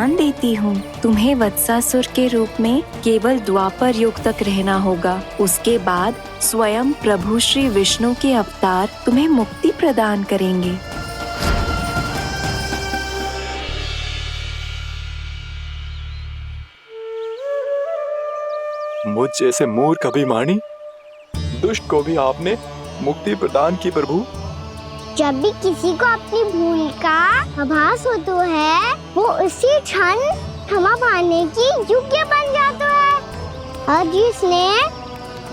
ध्यान देती हूँ। तुम्हें वत्सासुर के रूप में केवल द्वापर युग तक रहना होगा। उसके बाद स्वयं प्रभु श्री विष्णु के अवतार तुम्हें मुक्ति प्रदान करेंगे। मुझ जैसे मूर्ख अभिमानी दुष्ट को भी आपने मुक्ति प्रदान की प्रभु। जब भी किसी को अपनी भूल का आभास होता है, वो उसी क्षण क्षमा पाने की योग्य बन जाता है। और जिसने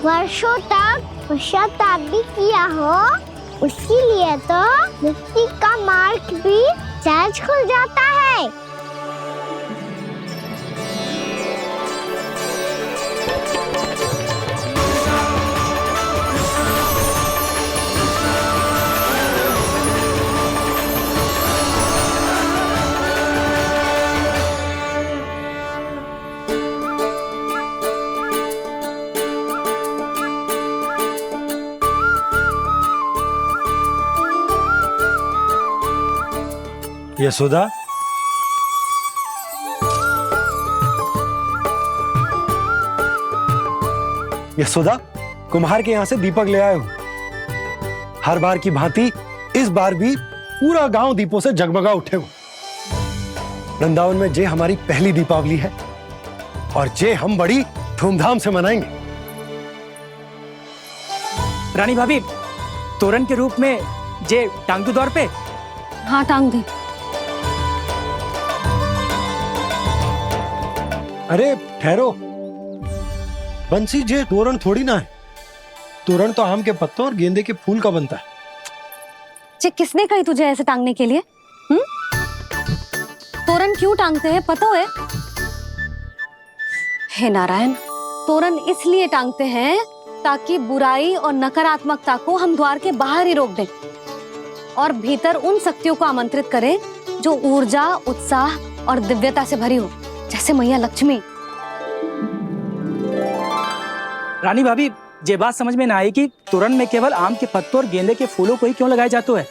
वर्षों तक पश्चाताप भी किया हो, उसके लिए तो मुक्ति का मार्ग भी सहज खुल जाता है। यशोदा, यशोदा, कुम्हार के यहाँ से दीपक ले आए हूं। हर बार की भांति इस बार भी पूरा गांव दीपों से जगमगा उठे हो। वृंदावन में जे हमारी पहली दीपावली है और जे हम बड़ी धूमधाम से मनाएंगे। रानी भाभी, तोरण के रूप में जे टांग दो दौर पे। हाँ, टांग दे। अरे ठहरो बंसी, जे तोरण थोड़ी ना है। तोरण तो आम के पत्तों और गेंदे के फूल का बनता है। जे किसने कही तुझे ऐसे टांगने के लिए? तोरण क्यों टांगते हैं पता है? हे नारायण, तोरण इसलिए टांगते हैं ताकि बुराई और नकारात्मकता को हम द्वार के बाहर ही रोक दें और भीतर उन शक्तियों को आमंत्रित करें जो ऊर्जा, उत्साह और दिव्यता से भरी हो, जैसे मैया लक्ष्मी। रानी भाभी, ये बात समझ में ना आई कि तोरण में केवल आम के पत्तों और गेंदे के फूलों को ही क्यों लगाया जाता है?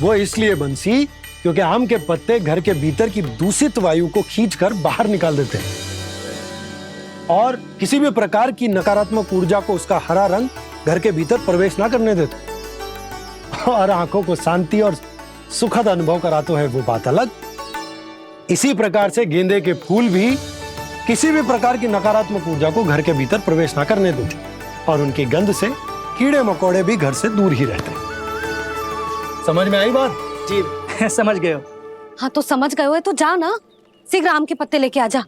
वो इसलिए बंसी, क्योंकि आम के पत्ते घर के भीतर की दूषित वायु को खींचकर बाहर निकाल देते हैं और किसी भी प्रकार की नकारात्मक ऊर्जा को उसका हरा रंग घर के भीतर प्रवेश ना करने देते और आंखों को शांति और सुखद अनुभव कराते है, वो बात अलग। इसी प्रकार से गेंदे के फूल भी किसी भी प्रकार की नकारात्मक ऊर्जा को घर के भीतर प्रवेश ना करने देते और उनकी गंध से कीड़े मकोड़े भी घर से दूर ही रहते। समझ में आई बात? जी समझ गए हो। हाँ तो समझ गए हो तो जा ना, शीघ्र आम के पत्ते लेके आ जा।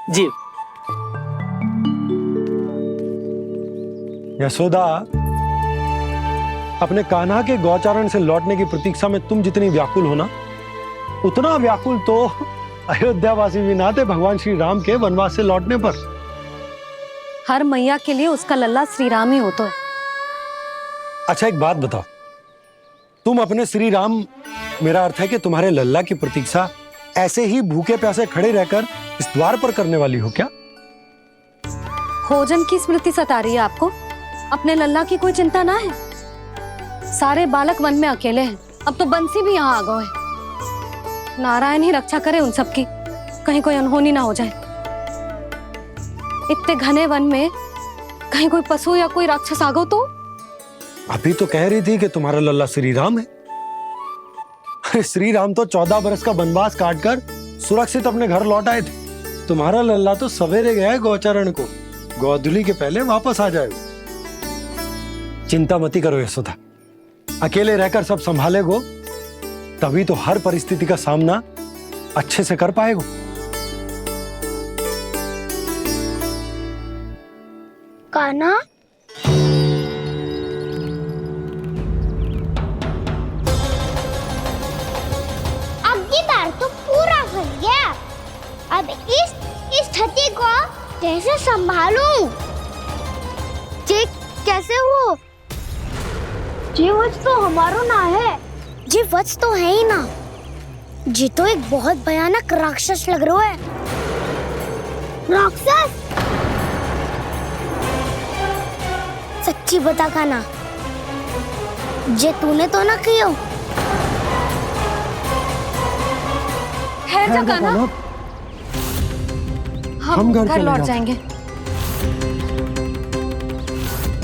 जी। यशोदा, अपने कान्हा के गौचारण से लौटने की प्रतीक्षा में तुम जितनी व्याकुल हो ना, उतना व्याकुल तो अयोध्यावासी भी ना थे भगवान श्री राम के वनवास से लौटने पर। हर मैया के लिए उसका लल्ला श्री राम ही होता है। अच्छा एक बात बताओ, तुम अपने श्री राम, मेरा अर्थ है कि तुम्हारे लल्ला की प्रतीक्षा ऐसे ही भूखे प्यासे खड़े रहकर इस द्वार पर करने वाली हो क्या? भोजन की स्मृति सता रही है आपको? अपने लल्ला की कोई चिंता ना है। सारे बालक वन में अकेले हैं, अब तो बंसी भी यहाँ आ गए हैं। नारायण ही रक्षा करे उन सबकी, कहीं कोई अनहोनी ना हो जाए। इतने घने वन में कहीं कोई पशु या कोई राक्षस आ गो तो? अभी तो कह रही थी कि तुम्हारा लल्ला श्री राम है। अरे श्री राम तो 14 बरस का वनवास काटकर सुरक्षित अपने घर लौट आए थे। तुम्हारा लल्ला तो सवेरे गया है गौचरण को, गोधूली के पहले वापस आ जाएगा। चिंता मती करो यशोदा, अकेले रहकर सब संभालेगो तभी तो हर परिस्थिति का सामना अच्छे से कर पाएगो। कान्हा, अब की बार तो पूरा फंस गया। अब इस स्थिति को कैसे संभालूं? जी कैसे हो? जी वच तो हमारो ना है। जी वच तो है ही ना। जी तो एक बहुत भयानक राक्षस लग रहा है। राक्षस? सच्ची बता कान्हा, जे तूने तो ना कियो? है ठहर जा कान्हा, हम घर चले लौट जाओ। जाएंगे।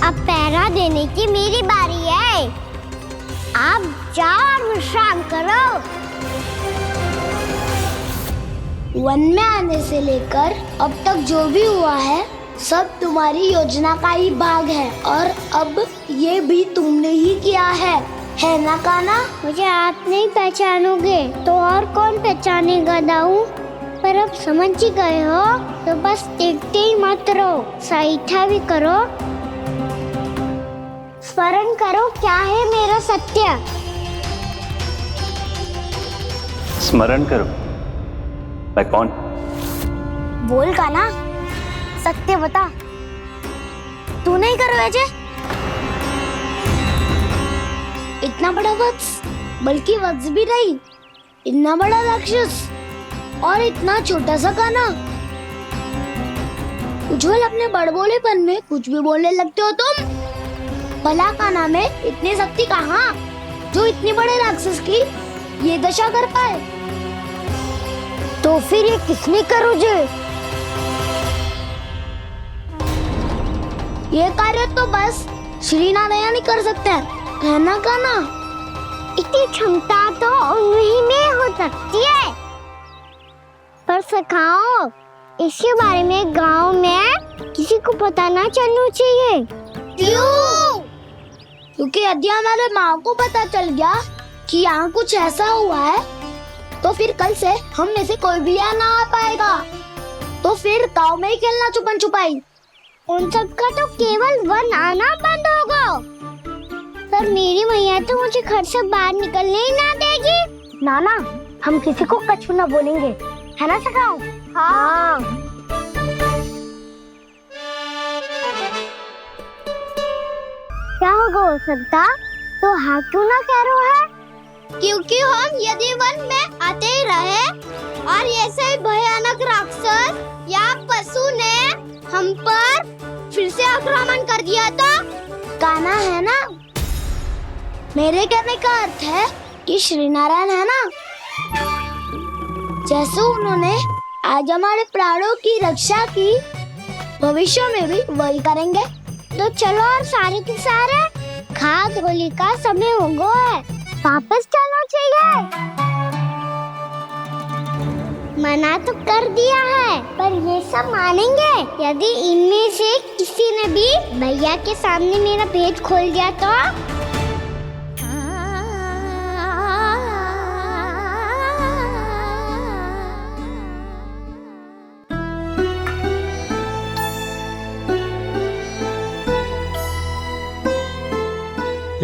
अब पहरा देने की मेरी बारी है। आप जाओ और विश्राम करो। वन में आने से लेकर अब तक जो भी हुआ है सब तुम्हारी योजना का ही भाग है, और अब ये भी तुमने ही किया है ना कान्हा? मुझे आप नहीं पहचानोगे तो और कौन पहचानेगा दाऊ? पर अब समझ ही गए हो तो बस देखते ही मत रहो, सईठा भी करो, स्मरण करो क्या है मेरा सत्य। स्मरण करो? मैं कौन? बोल कान्हा, सत्य बता। तू नहीं कर वैसे? इतना बड़ा वत्स, बल्कि वत्स भी नहीं, इतना बड़ा राक्षस और इतना छोटा सा कान्हा। उज्जवल, अपने बड़बोलेपन में कुछ भी बोलने लगते हो तुम। भला कान्हा में इतनी शक्ति कहाँ जो इतने बड़े राक्षस की ये दशा कर पाए? तो फिर ये किसने करो जे? ये कार्य तो बस श्री नारायण ही कर सकते हैं, है ना कान्हा? इतनी क्षमता तो उन्हीं में हो सकती है, पर सखाओ इसके बारे में गांव में किसी को पता ना चलना चाहिए। क्यों? क्योंकि यदि हमारे माँ को पता चल गया कि यहाँ कुछ ऐसा हुआ है तो फिर कल से हम में से कोई भी यहाँ ना आ पाएगा, तो फिर गांव में ही खेलना छुपन छुपाई। उन सब का तो केवल वन आना बंद होगा, पर मेरी मैया तो मुझे घर से बाहर निकलने ही ना देगी। नाना, हम किसी को कछु ना बोलेंगे, है ना सखाओ? हाँ। क्या होगा हो सकता तो हाँ क्यों ना कह रहा है? क्योंकि हम यदि वन में आते ही रहे और ऐसे भयानक राक्षस या पशु ने हम पर फिर से आक्रमण कर दिया तो? कान्हा, है ना? मेरे कहने का अर्थ है कि श्री नारायण है ना, जैसे उन्होंने आज हमारे प्राणों की रक्षा की, भविष्य में भी वही करेंगे। तो चलो और सारे के सारे खाद होली का समय हो गया है, वापस चलना चाहिए। मना तो कर दिया है, पर ये सब मानेंगे यदि इनमें से किसी ने भी भैया के सामने मेरा भेद खोल दिया तो?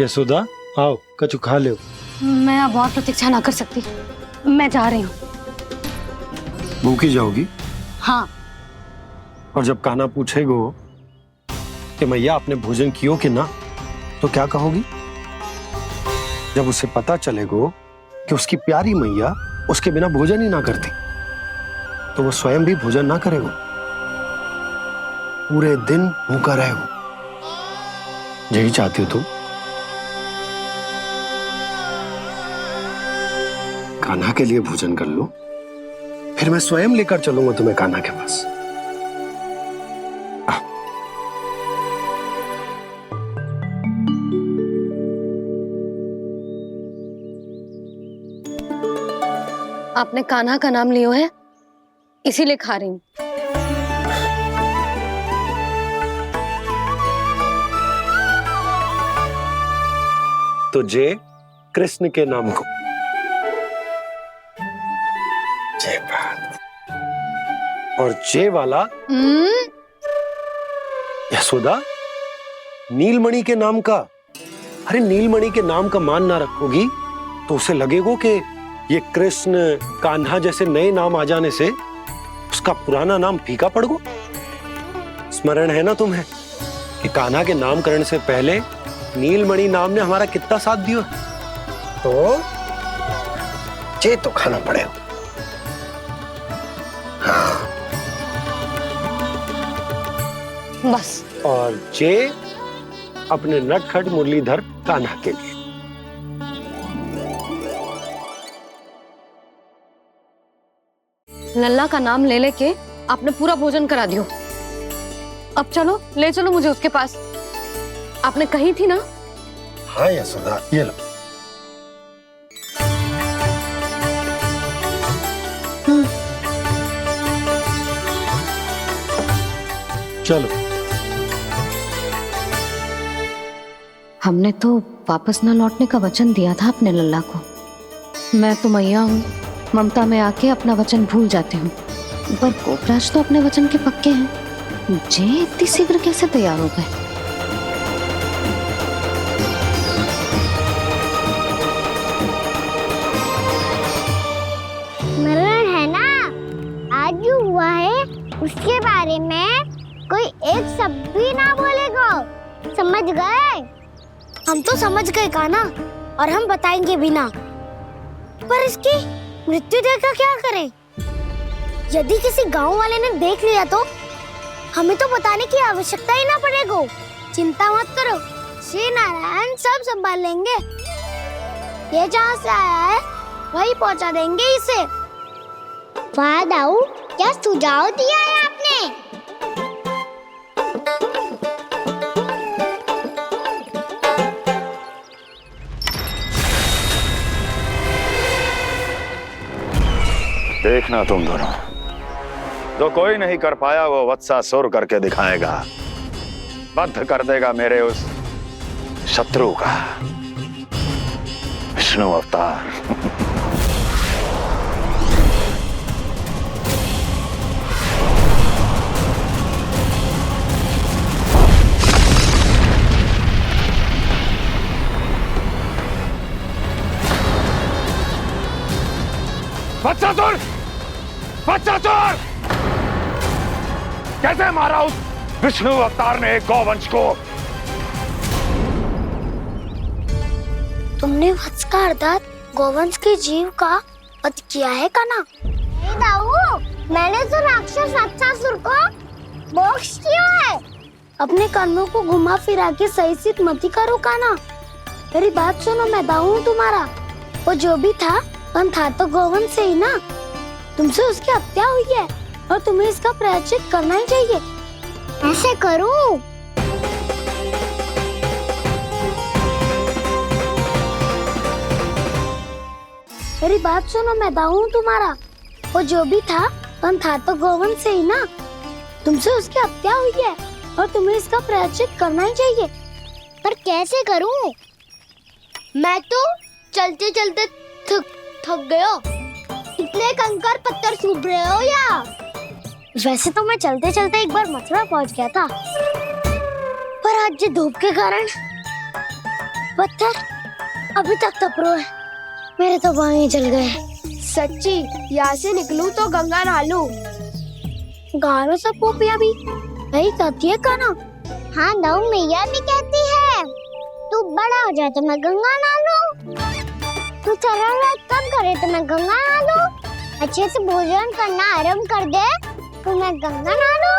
यशोदा, आओ कछु खा लो। मैं अब और प्रतीक्षा ना कर सकती, मैं जा रही हूँ। भूखी जाओगी? हाँ। और जब कान्हा पूछेगो कि मैया आपने भोजन कियो कि ना, तो क्या कहोगी? जब उसे पता चलेगो कि उसकी प्यारी मैया उसके बिना भोजन ही ना करती, तो वो स्वयं भी भोजन ना करेगो, पूरे दिन भूखा रहेगो। यही चाहती हो तुम? कान्हा के लिए भोजन कर लो, फिर मैं स्वयं लेकर चलूंगा तुम्हें कान्हा के पास। आपने कान्हा का नाम लियो है, इसीलिए खा रही हूँ। तो जय कृष्ण के नाम को। जय बात। और जय वाला यशोदा, नीलमणि के नाम का। अरे नीलमणि के नाम का मान ना रखोगी तो उसे लगेगा कि ये कृष्ण कान्हा जैसे नए नाम आ जाने से उसका पुराना नाम फीका पड़ गो। स्मरण है ना तुम्हें कि कान्हा के नामकरण से पहले नीलमणि नाम ने हमारा कितना साथ दिया? तो जे तो खाना पड़ेगा। हाँ। बस। और जे अपने नटखट मुरलीधर कान्हा के लिए। लल्ला का नाम ले लेके आपने पूरा भोजन करा दियो। अब चलो, ले चलो मुझे उसके पास। आपने कही थी ना। हाँ यशोदा, ये लो। चलो। हमने तो वापस न लौटने का वचन दिया था अपने लल्ला को। मैं तो मैया हूँ, ममता में आके अपना वचन भूल जाती हूँ, पर गोपराज तो अपने वचन के पक्के हैं। जे इतनी शीघ्र कैसे तैयार हो गए? मरण है ना, आज जो हुआ है उसके बारे में कोई एक शब्द भी ना बोलेगा, समझ गए? हम तो समझ गए कान्हा, और हम बताएंगे भी ना। पर इसकी मृत्यु देखकर क्या करें? यदि किसी गांव वाले ने देख लिया तो हमें तो बताने की आवश्यकता ही ना पड़ेगा। चिंता मत करो, श्री नारायण सब संभाल लेंगे। ये जहाँ से आया है वही पहुँचा देंगे इसे। वाह दाऊ, क्या सुझाव दिया है आपने? देखना तुम दोनों, जो कोई नहीं कर पाया वो वत्सासुर करके दिखाएगा। बद्ध कर देगा मेरे उस शत्रु का विष्णु अवतार। वत्सासुर! वत्सासुर! कैसे मारा उस विष्णु अवतार ने गौवंश को? तुमने वत्स का अर्थात गौवंश के जीव का वध किया है कान्हा? नहीं दाऊ, मैंने तो राक्षस वत्सासुर को मोक्ष किया है। अपने कर्मों को घुमा फिरा के सही सिद्ध मत करो कान्हा। मेरी बात सुनो, मैं दाऊ हूँ तुम्हारा। वो जो भी था तो गौवंश से ही ना। तुमसे उसकी हत्या हुई है और तुम्हें इसका प्रायश्चित करना ही चाहिए। ऐसे करूं? मेरी बात सुनो, मैं दाऊ हूँ तुम्हारा। वो जो भी था तो गौवंश से ही ना। तुमसे उसकी हत्या हुई है और तुम्हें इसका प्रायश्चित करना ही चाहिए। पर कैसे करूं? मैं तो चलते चलते थक गयो। इतने कंकर पत्थर सूख रहे हो या? वैसे तो मैं चलते चलते एक बार मथुरा पहुंच गया था, पर आज ये धूप के कारण पत्थर अभी तक तप रहे हैं। मेरे तो पाँव ही जल गए। सच्ची, यहाँ से निकलूं तो गंगा नहा लूं। गाँव में सब पोपिया भी यही कहती है कान्हा। हाँ दाऊ, मैया भी कहती है तू बड़ा हो जाए तो मैं गंगा नहा लूं, तू चरण कब करे तो मैं गंगा नहा लूं, अच्छे से भोजन करना आरंभ कर दे तो मैं गंगा नहा लूं।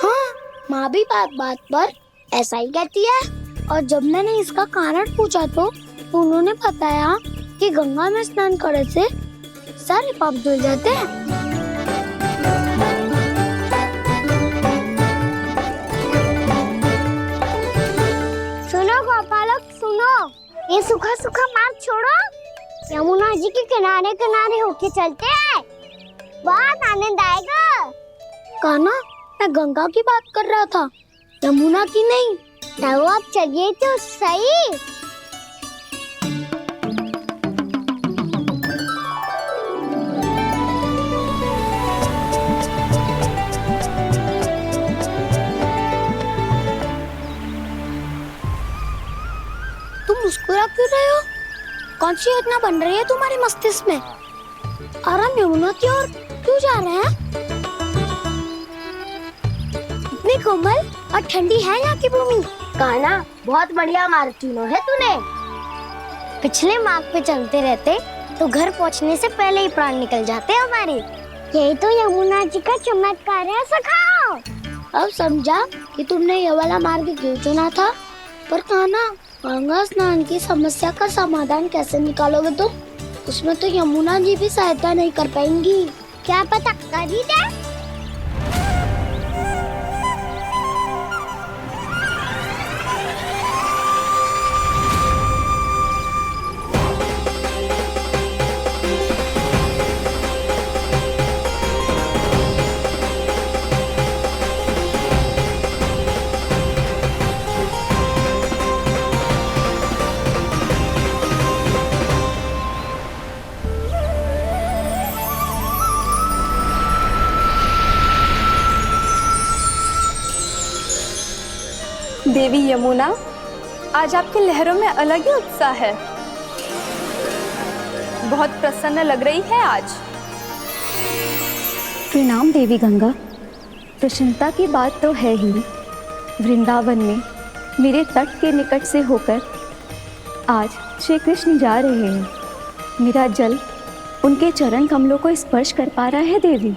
हाँ, माँ भी बात बात पर ऐसा ही कहती है। और जब मैंने इसका कारण पूछा तो उन्होंने बताया कि गंगा में स्नान करने से सारे पाप धुल जाते हैं। सुनो गोपालक, सुनो, ये सूखा सूखा मार्ग छोड़ो, यमुना जी के किनारे किनारे होके चलते हैं, बहुत आनंद आएगा। कान्हा, मैं गंगा की बात कर रहा था, यमुना की नहीं। तो आप चलिए तो सही। तुम मुस्कुरा क्यों रहे हो? कौन सी योजना बन रही है तुम्हारे मस्तिष्क में? और हम यमुना की ओर क्यों जा रहे हैं? इतनी कोमल और ठंडी है यहाँ की भूमि। कान्हा, बहुत बढ़िया मार्ग चुना है तूने। पिछले मार्ग पे चलते रहते तो घर पहुँचने से पहले ही प्राण निकल जाते हमारे। यही तो यमुना जी का चमत्कार है सखाओ। अब समझा कि तुमने ये वाला मार्ग क्यों चुना था। पर कान्हा, गंगा स्नान की समस्या का समाधान कैसे निकालोगे तुम? उसमें तो यमुना जी भी सहायता नहीं कर पाएंगी। क्या पता कर ही दे। देवी यमुना, आज आपकी लहरों में अलग ही उत्साह है। बहुत प्रसन्न लग रही है आज। प्रणाम देवी गंगा। प्रसन्नता की बात तो है ही। वृंदावन में मेरे तट के निकट से होकर आज श्री कृष्ण जा रहे हैं। मेरा जल उनके चरण कमलों को स्पर्श कर पा रहा है देवी।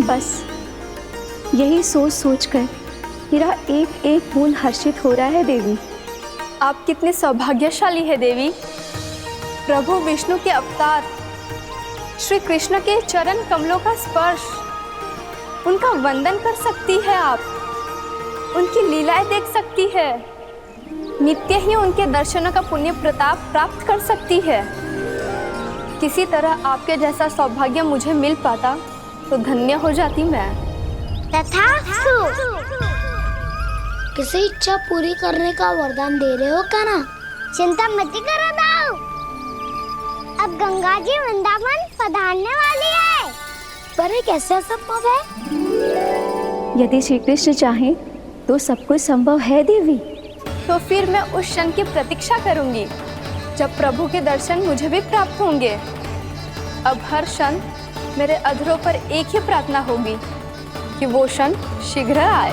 बस यही सोच सोचकर मेरा एक एक फूल हर्षित हो रहा है देवी। आप कितने सौभाग्यशाली है देवी। प्रभु विष्णु के अवतार श्री कृष्ण के चरण कमलों का स्पर्श, उनका वंदन कर सकती है आप, उनकी लीलाएं देख सकती है, नित्य ही उनके दर्शनों का पुण्य प्रताप प्राप्त कर सकती है। किसी तरह आपके जैसा सौभाग्य मुझे मिल पाता तो धन्य हो जाती मैं। तथास्तु। किसी इच्छा पूरी करने का वरदान दे रहे हो कान्हा? चिंता मत करो दाऊ। अब गंगा जी वृंदावन पधारने वाली है। पर ये कैसे संभव है? यदि श्री कृष्ण चाहे तो सब कुछ संभव है देवी। तो फिर मैं उस क्षण की प्रतीक्षा करूंगी जब प्रभु के दर्शन मुझे भी प्राप्त होंगे। अब हर क्षण मेरे अधरों पर एक ही प्रार्थना होगी कि वो क्षण शीघ्र आए।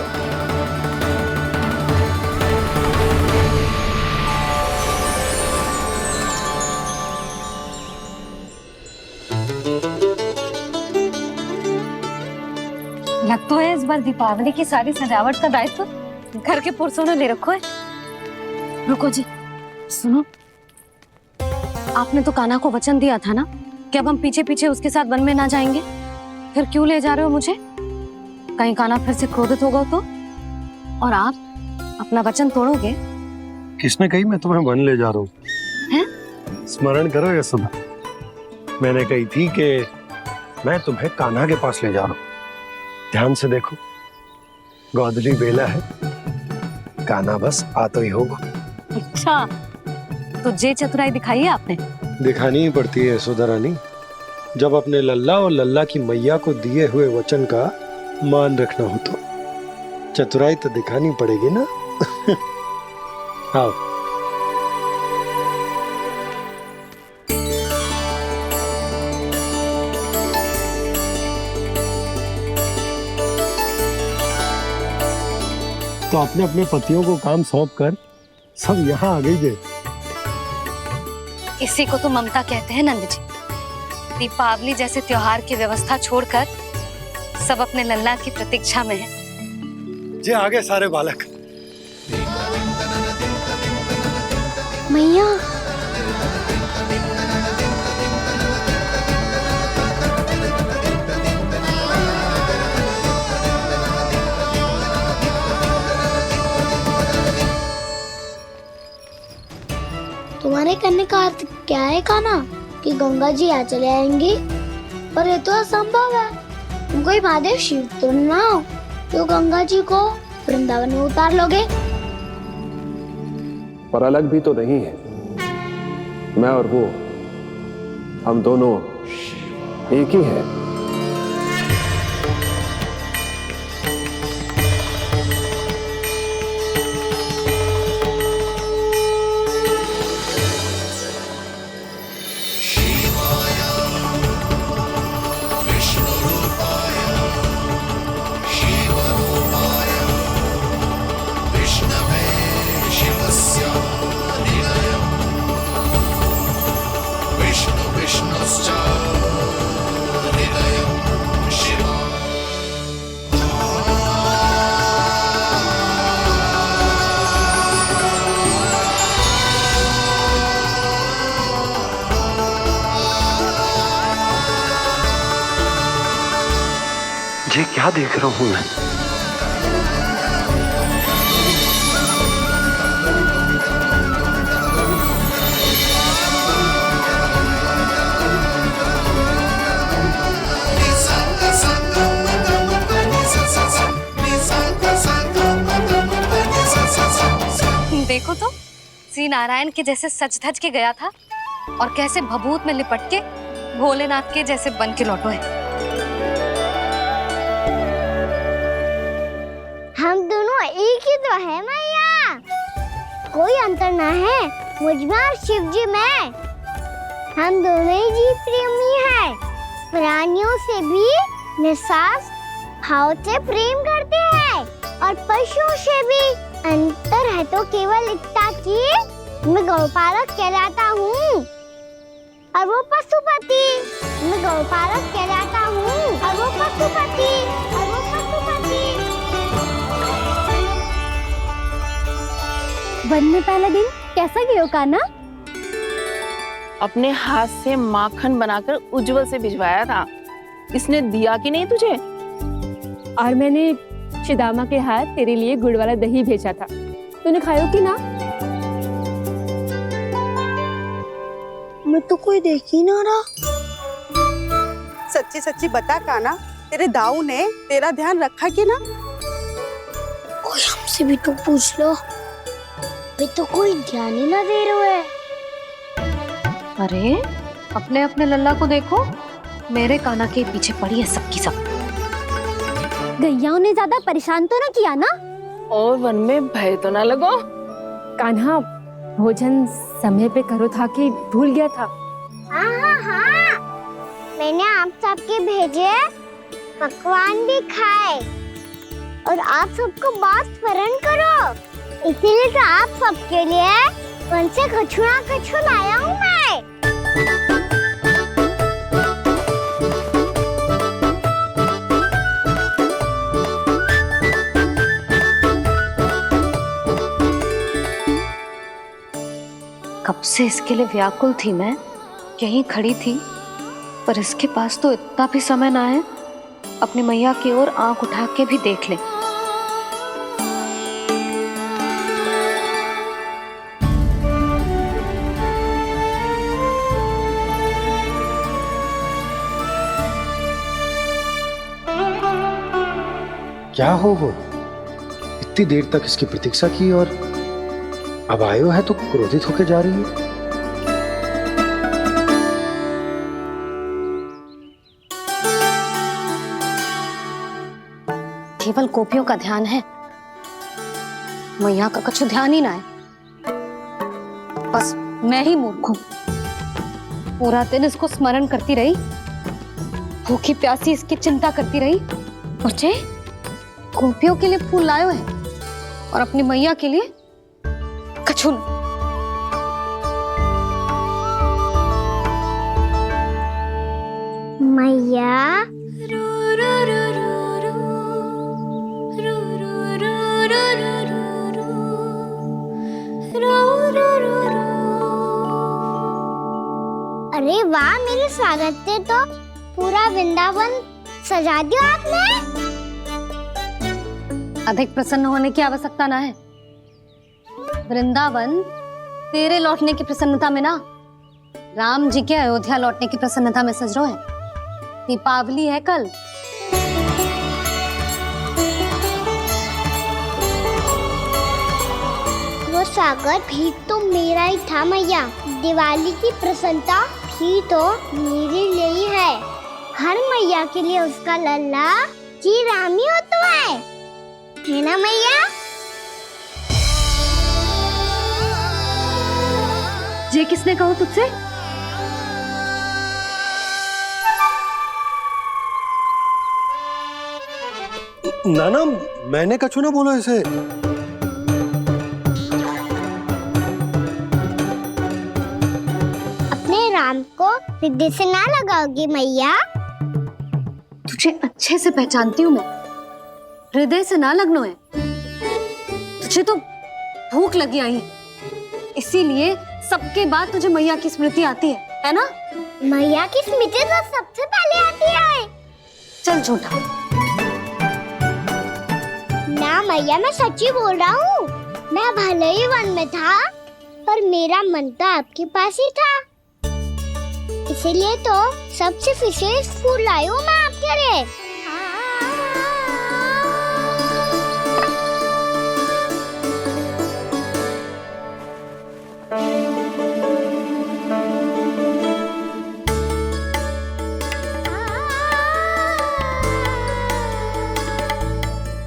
लगता है इस बार दीपावली की सारी सजावट का दायित्व घर के पुरुषों ने ले रखो है। रुको जी, सुनो, आपने तो कान्हा को वचन दिया था ना कि अब हम पीछे पीछे उसके साथ वन में ना जाएंगे। फिर क्यों ले जा रहे हो मुझे? कहीं कान्हा फिर से क्रोधित होगा तो? और आप अपना वचन तोड़ोगे? किसने कही मैं तुम्हें वन ले जा रहा हूँ? हैं? स्मरण करो यशोदा, मैंने कही थी कि मैं तुम्हें कान्हा के पास ले जा रहा हूँ। ध्यान से देखो, गोधली बेला है, कान्हा बस आ तो ही होगा। अच्छा, तो जे चतुराई दिखाई है आपने? दिखानी ही पड़ती है यशोदा रानी, जब अपने लल्ला और लल्ला की मैया को दिए हुए वचन का मान रखना हो तो चतुराई तो दिखानी पड़ेगी ना। आओ। तो अपने अपने पतियों को काम सौंप कर सब यहाँ आ गई है। इसी को तो ममता कहते हैं नंद जी। दीपावली जैसे त्योहार की व्यवस्था छोड़कर सब अपने लल्ला की प्रतीक्षा में हैं। जे आगे सारे बालक। मैया, तुम्हारे करने का अर्थ क्या है कान्हा? कि गंगा जी आ चले आएंगी? पर ये तो असंभव है। तुम कोई महादेव शिव तो ना हो तो गंगा जी को वृंदावन में उतार लोगे? पर अलग भी तो नहीं है। मैं और वो, हम दोनों एक ही हैं। ये क्या देख रहा हूं मैं? देखो तो श्री नारायण के जैसे सच धज के गया था और कैसे भभूत में लिपट के भोलेनाथ के जैसे बन के लौटो है। हम दोनों एक ही तो है मैया, कोई अंतर ना है मुझ में और शिव जी में। हम दोनों ही जीव प्रेमी हैं, प्राणियों से भी निस्वार्थ भाव से प्रेम करते हैं और पशुओं से भी। अंतर है तो केवल इतना कि मैं गौपालक कहलाता हूँ और वो पशुपति। मैं गौपालक कहलाता हूँ और वो पशुपति। वन में पहला दिन कैसा गया कान्हा? अपने हाथ से माखन बनाकर उज्जवल से भिजवाया था। इसने दिया कि नहीं तुझे? और मैंने शिदामा के हाथ तेरे लिए गुड़ वाला दही भेजा था, तूने खायो कि ना? मैं तो कोई देख ही ना रहा। सच्ची सच्ची बता कान्हा, तेरे दाऊ ने तेरा ध्यान रखा कि ना? कोई हमसे भी तो पूछ लो, वे तो कोई ध्यान ही ना दे रहे है। अरे अपने अपने लल्ला को देखो, मेरे कान्हा के पीछे पड़ी है सबकी सब। गैयाओं ने ज्यादा परेशान तो ना किया ना? और वन में भय तो ना लगो? कान्हा भोजन समय पे करो था कि भूल गया था? हाँ, मैंने आप सबके भेजे पकवान भी खाए और आप सबको बात स्मरण करो, इसीलिए तो आप सबके लिए वन से कछु लाया हूँ मैं। कब से इसके लिए व्याकुल थी मैं, यहीं खड़ी थी, पर इसके पास तो इतना भी समय ना है अपनी मैया की ओर आंख उठा के भी देख ले। क्या हो वो? इतनी देर तक इसकी प्रतीक्षा की और अब आयो है तो क्रोधित होकर जा रही है। केवल गोपियों का ध्यान है, मैया का कुछ ध्यान ही ना है। बस मैं ही मूर्ख हूं, पूरा दिन इसको स्मरण करती रही, भूखी प्यासी इसकी चिंता करती रही, और जे गोपियों के लिए फूल लायो है और अपनी मैया के लिए कछु। मैया अरे वाह, मेरे स्वागत से तो पूरा वृंदावन सजा दिया आपने। अधिक प्रसन्न होने की आवश्यकता ना है। वृंदावन तेरे लौटने की प्रसन्नता में ना, राम जी के अयोध्या लौटने की प्रसन्नता में सज रहे हैं। दीपावली है कल। वो स्वागत भी तो मेरा ही था मैया। दिवाली की प्रसन्नता भी तो मेरे लिए ही है। हर मैया के लिए उसका लल्ला जी राम ही होता है ना मैया? ये किसने कहा तुझसे? नाना, मैंने कछु ना बोला इसे। अपने राम को हृदय से ना लगाओगी मैया? तुझे अच्छे से पहचानती हूँ मैं, हृदय से ना लगनो है। तुझे तो भूख लगी आई, इसीलिए सबके बाद तुझे मैया की स्मृति आती है ना? मैया की स्मृति तो सबसे पहले आती है। चल झूठा, ना मैया, मैं सच्ची बोल रहा हूँ। मैं भले ही वन में था, पर मेरा मन तो आपके पास ही था। इसीलिए तो सबसे विशेष फूल लाई हूँ मैं आपके लिए।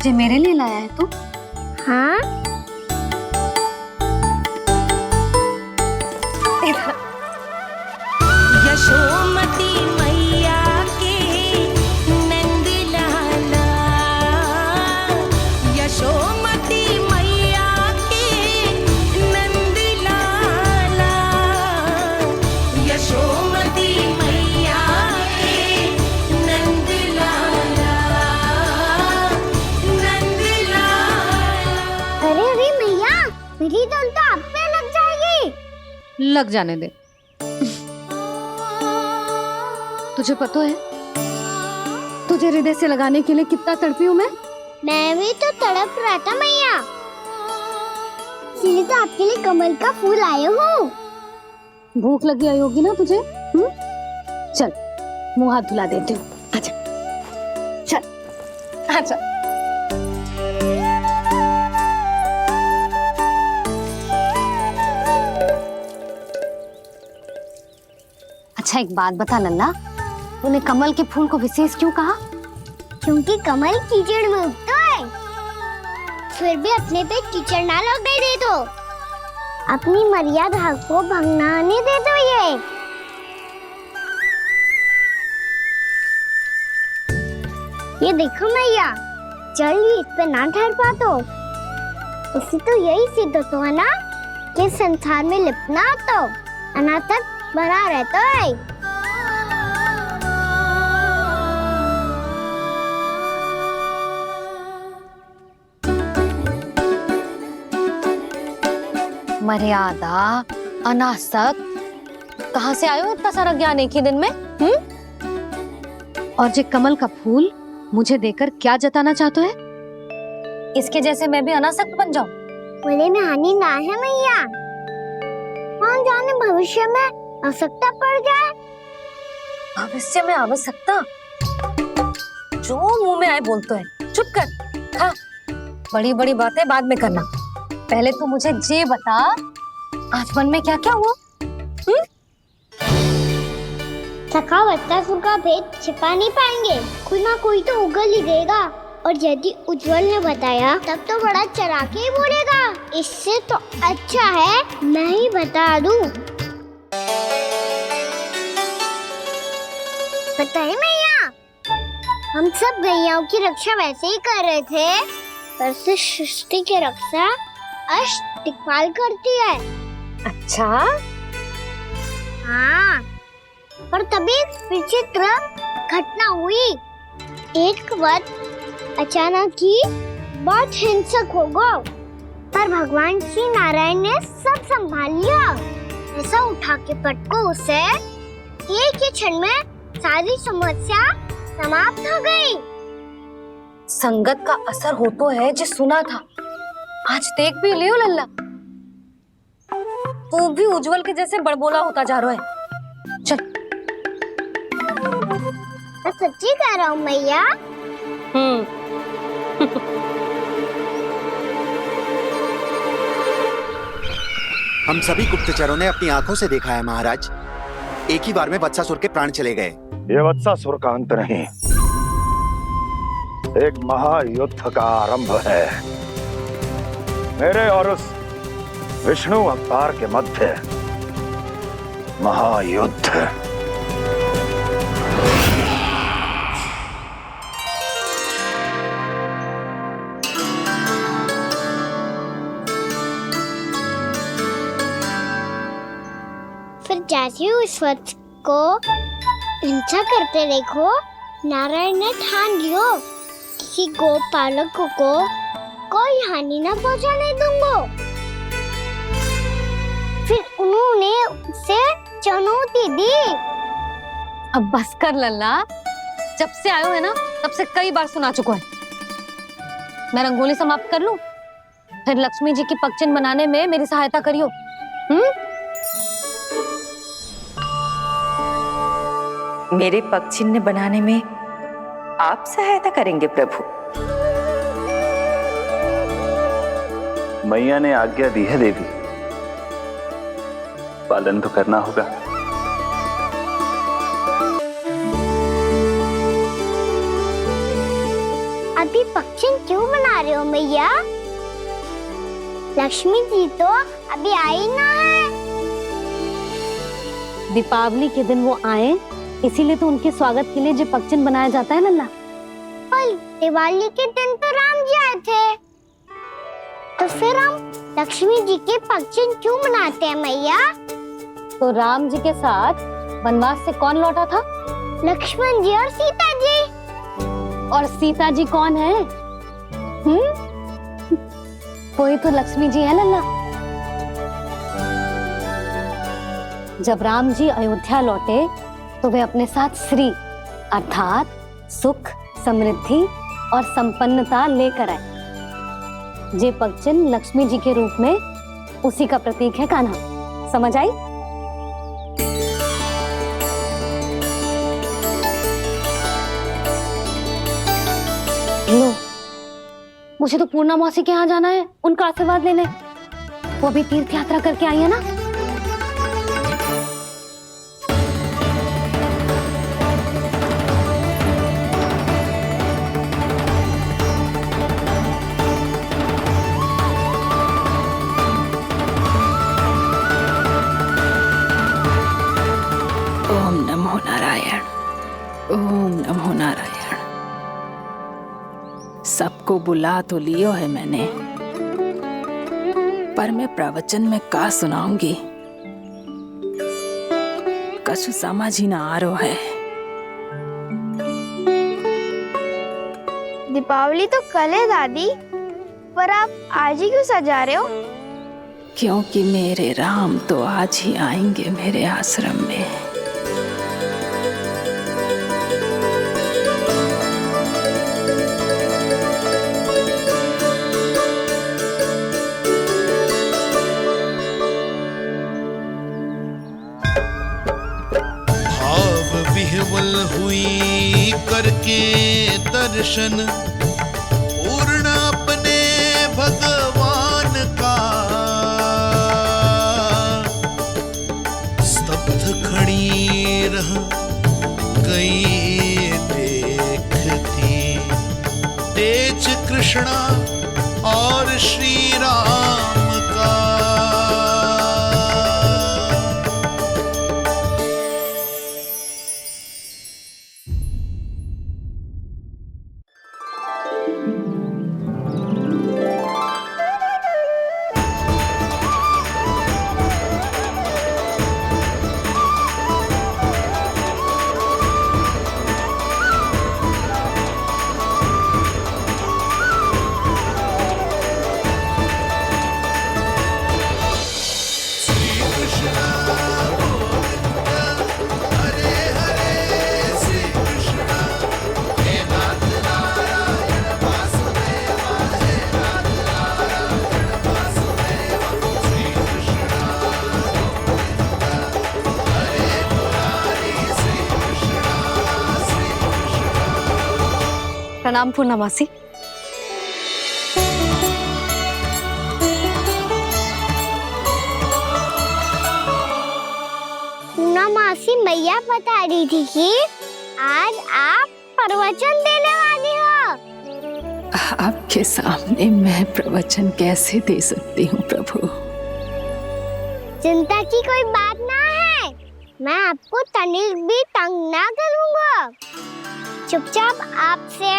जे मेरे लिए लाया है तू? हाँ, यशोमती मैया के नंद लाला, यशोमती मैया के नंद लाला, यशोमती मैया के नंद लाला, नंद लाला। अरे अरे मैया, मेरी धुन तो आप पे लग जाएगी। लग जाने दे। तुझे पता है तुझे हृदय से लगाने के लिए कितना तड़पी हूँ मैं भी तो तड़प रहा था मैया, इसीलिए तो आपके लिए कमल का फूल आए हूँ। भूख लगी आई होगी ना तुझे? चल मुंह हाथ धुला देती हूँ। आजा चल आजा। अच्छा एक बात बता लल्ला, तूने कमल के फूल को विशेष क्यों कहा? क्योंकि कमल कीचड़ में उगता है, फिर भी अपने पे कीचड़ ना लगने दे दो। अपनी मर्यादा को भंगना नहीं दे दो। ये देखो मैया, जल ही इस पे ना ठहर पा तो इसी तो यही सिद्ध होता है ना कि संसार में लिपना तो अनाथक बना रहता है। मर्यादा, अनासक, कहाँ से आयो इतना सारा ज्ञान एक ही दिन में? और जे कमल का फूल मुझे देकर क्या जताना चाहते है? इसके जैसे मैं भी अनासक्त बन जाऊं? बोले में हानि ना है मैया, कौन जाने भविष्य में आवश्यकता पड़ जाए। भविष्य में आवश्यकता? जो मुंह में आए बोलते हैं, चुप कर। हाँ, बड़ी बड़ी बातें बाद में करना, पहले तू मुझे ये बता आज मन में क्या क्या हुआ? सखा वत्सासुर का भेद छिपा नहीं पाएंगे, कोई ना कोई तो उगल ही देगा। और यदि उज्जवल ने बताया तब तो बड़ा चला के ही बोलेगा। इससे तो अच्छा है मैं ही बता दूं। पता है मैया, हम सब गैयाओं की रक्षा वैसे ही कर रहे थे, पर से सृष्टि की रक्षा अष्ट दिक्पाल करती है। अच्छा? हाँ, पर तभी विचित्र घटना हुई। एक वक्त अचानक ही बहुत हिंसक हो गया, पर भगवान श्री नारायण ने सब संभाल लिया। ऐसा उठा के पटको उसे, एक ही क्षण में सारी समस्या समाप्त हो गई। संगत का असर हो तो है जो सुना था, आज देख भी लियो लल्ला, तू भी उज्जवल के जैसे बड़बोला होता जा रहा है। चल। मैं सच्ची कह रहा हूँ मैया। हम सभी गुप्तचरों ने अपनी आंखों से देखा है महाराज, एक ही बार में वत्सासुर के प्राण चले गए। ये वत्सासुर का अंत नहीं, एक महायुद्ध का आरंभ है। मेरे और उस विष्णु अवतार के मध्य महायुद्ध। फिर जैसे ही उस वत्स को हिंसा करते देखो, नारायण ने ठान लियो किसी गोपालक को कोई हानि न पहुंचाने दूंगा। फिर उन्होंने उसे चुनौती दी। अब बस कर लल्ला, जब से आयो है ना तब से कई बार सुना चुका है। मैं रंगोली समाप्त कर लूं, फिर लक्ष्मी जी की पगचिन बनाने में मेरी सहायता करियो। मेरे पगचिन्ह बनाने में आप सहायता करेंगे प्रभु? मैया ने आज्ञा दी है देवी, पालन तो करना होगा। अभी पक्षी क्यों बना रहे हो मैया? लक्ष्मी जी तो अभी आई ना है। दीपावली के दिन वो आए, इसीलिए तो उनके स्वागत के लिए जो पगचिन बनाया जाता है लल्ला। पर दिवाली के दिन तो राम जी आए थे, तो फिर हम लक्ष्मी जी के पगचिन क्यों बनाते हैं मैया? तो राम जी के साथ वनवास से कौन लौटा था? लक्ष्मण जी और सीता जी। और सीता जी कौन है? वही तो लक्ष्मी जी है लल्ला। जब राम जी अयोध्या लौटे तो वे अपने साथ श्री अर्थात सुख, समृद्धि और संपन्नता लेकर आए। जे पगचिन लक्ष्मी जी के रूप में उसी का प्रतीक है कान्हा। समझ आई? लो, मुझे तो पूर्णा मौसी के यहाँ जाना है, उनका आशीर्वाद लेने। वो भी तीर्थ यात्रा करके आई है ना। ओम नमो नारायण, ओम नमो नारायण। सबको बुला तो लियो है मैंने, पर मैं प्रवचन में का सुनाऊंगी, कछु समझ ही ना आ रहा है। दीपावली तो कल है दादी, पर आप आज ही क्यों सजा रहे हो? क्योंकि मेरे राम तो आज ही आएंगे मेरे आश्रम में। विह्वल हुई करके दर्शन, पूर्ण अपने भगवान का, स्तब्ध खड़ी रह गई देखती तेज कृष्णा और श्री राम का। प्रणाम पूर्णा मासी। पूर्णा मासी मैया बता रही थी कि आज आप प्रवचन देने वाली हो। आपके सामने मैं प्रवचन कैसे दे सकती हूँ प्रभु? चिंता की कोई बात ना है, मैं आपको तनिक भी तंग ना करूँगा। चुपचाप आपसे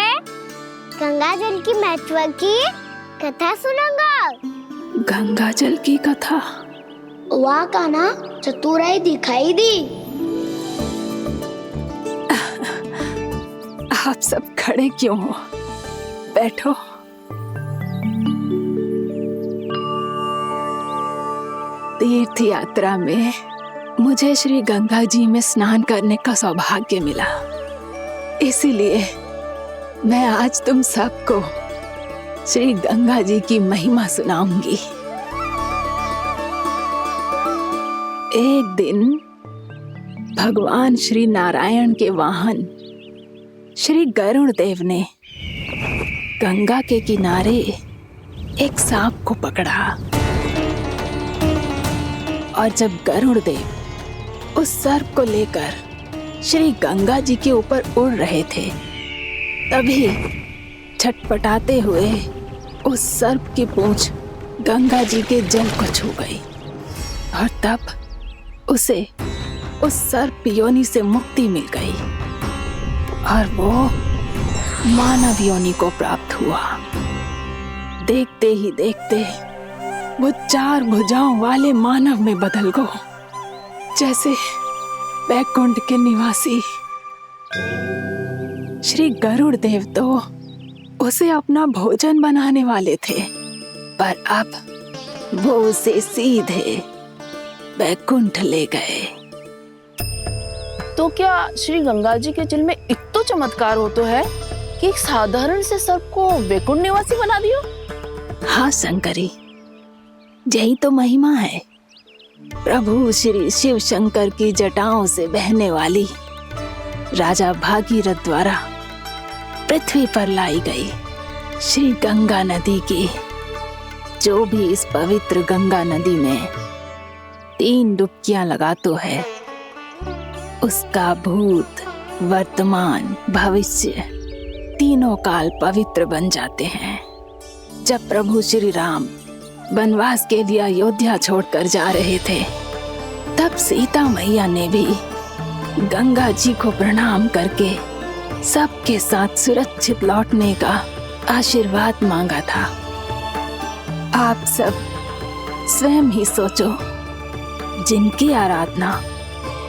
गंगा जल की महत्व की कथा सुनूंगा। गंगा जल की कथा? वाह कान्हा, चतुराई दिखाई दी। आप सब खड़े क्यों हो? बैठो। तीर्थ यात्रा में मुझे श्री गंगा जी में स्नान करने का सौभाग्य मिला, इसीलिए मैं आज तुम सबको श्री गंगा जी की महिमा सुनाऊंगी। एक दिन भगवान श्री नारायण के वाहन श्री गरुड़ देव ने गंगा के किनारे एक सांप को पकड़ा और जब गरुड़ देव उस सर्प को लेकर श्री गंगा जी के ऊपर उड़ रहे थे, तभी छटपटाते हुए उस सर्प की पूंछ गंगा जी के जल को छू गई और तब उसे उस सर्प योनि से मुक्ति मिल गई और वो मानव योनि को प्राप्त हुआ। देखते ही देखते वो 4 भुजाओं वाले मानव में बदल गो, जैसे वैकुंठ के निवासी। श्री गरुड़ देव तो उसे अपना भोजन बनाने वाले थे, पर अब वो उसे सीधे वैकुंठ ले गए। तो क्या श्री गंगा जी के जल में इतना चमत्कार हो तो है कि एक साधारण से सर्प को वैकुंठ निवासी बना दियो? हाँ शंकरी, यही तो महिमा है। प्रभु श्री शिव शंकर की जटाओं से बहने वाली राजा भागीरथ द्वारा पृथ्वी पर लाई गई श्री गंगा नदी की, जो भी इस पवित्र गंगा नदी में 3 डुबकियां लगातो है, उसका भूत, वर्तमान, भविष्य तीनों काल पवित्र बन जाते हैं। जब प्रभु श्री राम वनवास के लिए अयोध्या छोड़कर जा रहे थे, तब सीता मैया ने भी गंगा जी को प्रणाम करके सबके साथ सुरक्षित लौटने का आशीर्वाद मांगा था। आप सब स्वयं ही सोचो, जिनकी आराधना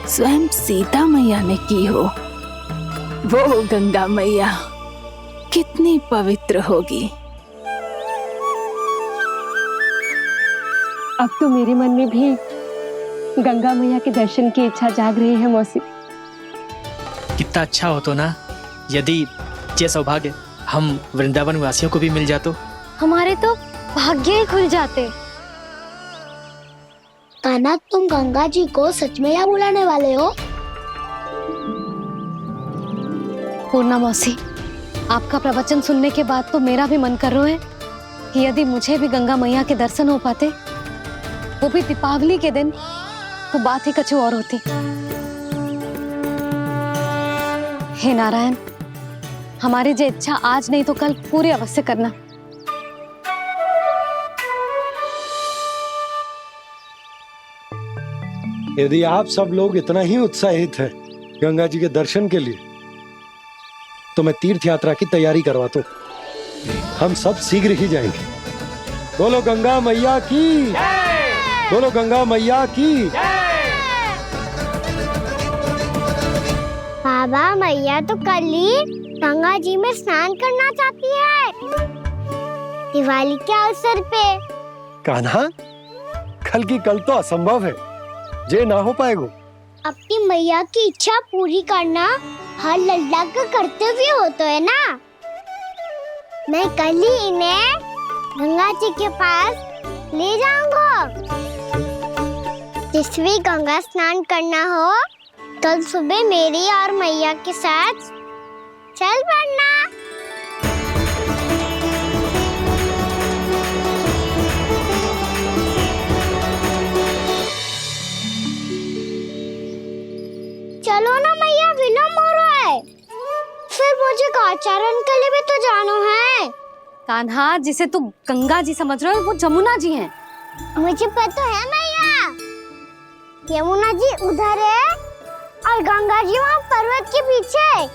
स्वयं सीता मैया ने की हो, वो गंगा मैया कितनी पवित्र होगी। अब तो मेरे मन में भी गंगा मैया के दर्शन की इच्छा जाग रही है मौसी। कितना अच्छा हो तो ना यदि ये सौभाग्य हम वृंदावन वासियों को भी मिल जातो। हमारे तो भाग्य ही खुल जाते। कान्हा, तुम गंगा जी को सच में यहाँ बुलाने वाले हो? पूर्णा मौसी, आपका प्रवचन सुनने के बाद तो मेरा भी मन कर रहा है कि यदि मुझे भी गंगा मैया के दर्शन हो पाते, वो भी दीपावली के दिन, तो बात ही कुछ और होती। हे नारायण, हमारी जो इच्छा आज नहीं तो कल पूरी अवश्य करना। यदि आप सब लोग इतना ही उत्साहित हैं गंगा जी के दर्शन के लिए, तो मैं तीर्थ यात्रा की तैयारी करवाता हूँ। हम सब शीघ्र ही जाएंगे। बोलो गंगा मैया की, बोलो गंगा मैया की। बाबा, मैया तो कल ही गंगा जी में स्नान करना चाहती है, दिवाली के अवसर पे। कान्हा, कल की कल तो असंभव है, जे ना हो पाएगा। अपनी मैया की इच्छा पूरी करना हर लल्ला का कर्तव्य होता है ना। मैं कल ही इन्हें गंगा जी के पास ले जाऊंगा। जिस भी गंगा स्नान करना हो, कल सुबह मेरी और मैया के साथ चल पड़ना। चलो ना मैया, विलम्ब हो रहा है। फिर मुझे काचारण के लिए भी तो जाना है। कान्हा, जिसे तू गंगा जी समझ रहे हो, वो जमुना जी हैं। मुझे पता है मैया, यमुना जी उधर है और गंगा जी वहाँ पर्वत के पीछे।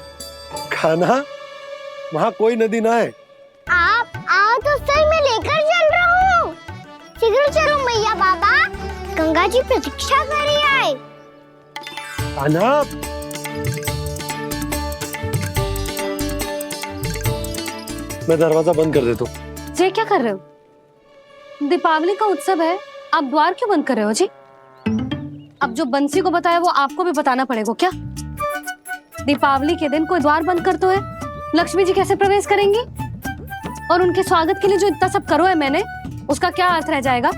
कान्हा, वहाँ कोई नदी ना है। आप आओ तो सही, मैं लेकर चल रहा हूँ। शीघ्र चलो मैया। बाबा, गंगा जी प्रतीक्षा कर रही है। कान्हा, मैं दरवाजा बंद कर देता हूँ। जी क्या कर रहे हो? दीपावली का उत्सव है, आप द्वार क्यों बंद कर रहे हो जी? अब जो बंसी को बताया वो आपको भी बताना पड़ेगा क्या? दीपावली के दिन कोई द्वार बंद कर तो है, लक्ष्मी जी कैसे प्रवेश करेंगी? और उनके स्वागत के लिए जो इतना सब करो है मैंने, उसका क्या अर्थ रह जाएगा?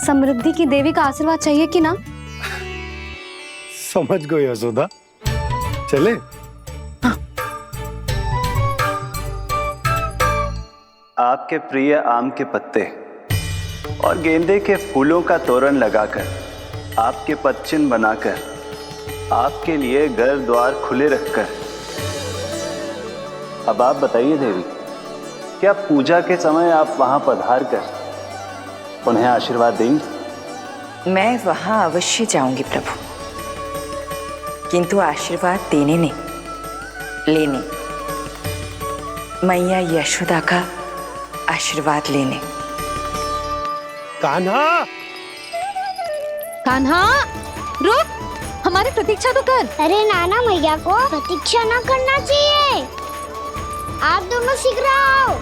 समृद्धि की देवी का आशीर्वाद चाहिए कि ना? समझ गई यशोदा। चले? आपके प्रिय आम के पत्ते और गेंदे के फूलों का तोरण लगाकर, आपके पदचिन्ह बनाकर, आपके लिए घर द्वार खुले रखकर, अब आप बताइए देवी, क्या पूजा के समय आप वहां पधार कर उन्हें आशीर्वाद देंगी? मैं वहां अवश्य जाऊंगी प्रभु, किंतु आशीर्वाद देने नहीं, लेने, मैया यशोदा का आशीर्वाद लेने। कान्हा! कान्हा, रुक, हमारी प्रतीक्षा तो कर। अरे नाना, मैया को प्रतीक्षा ना करना चाहिए। आप दोनों शीघ्र आओ।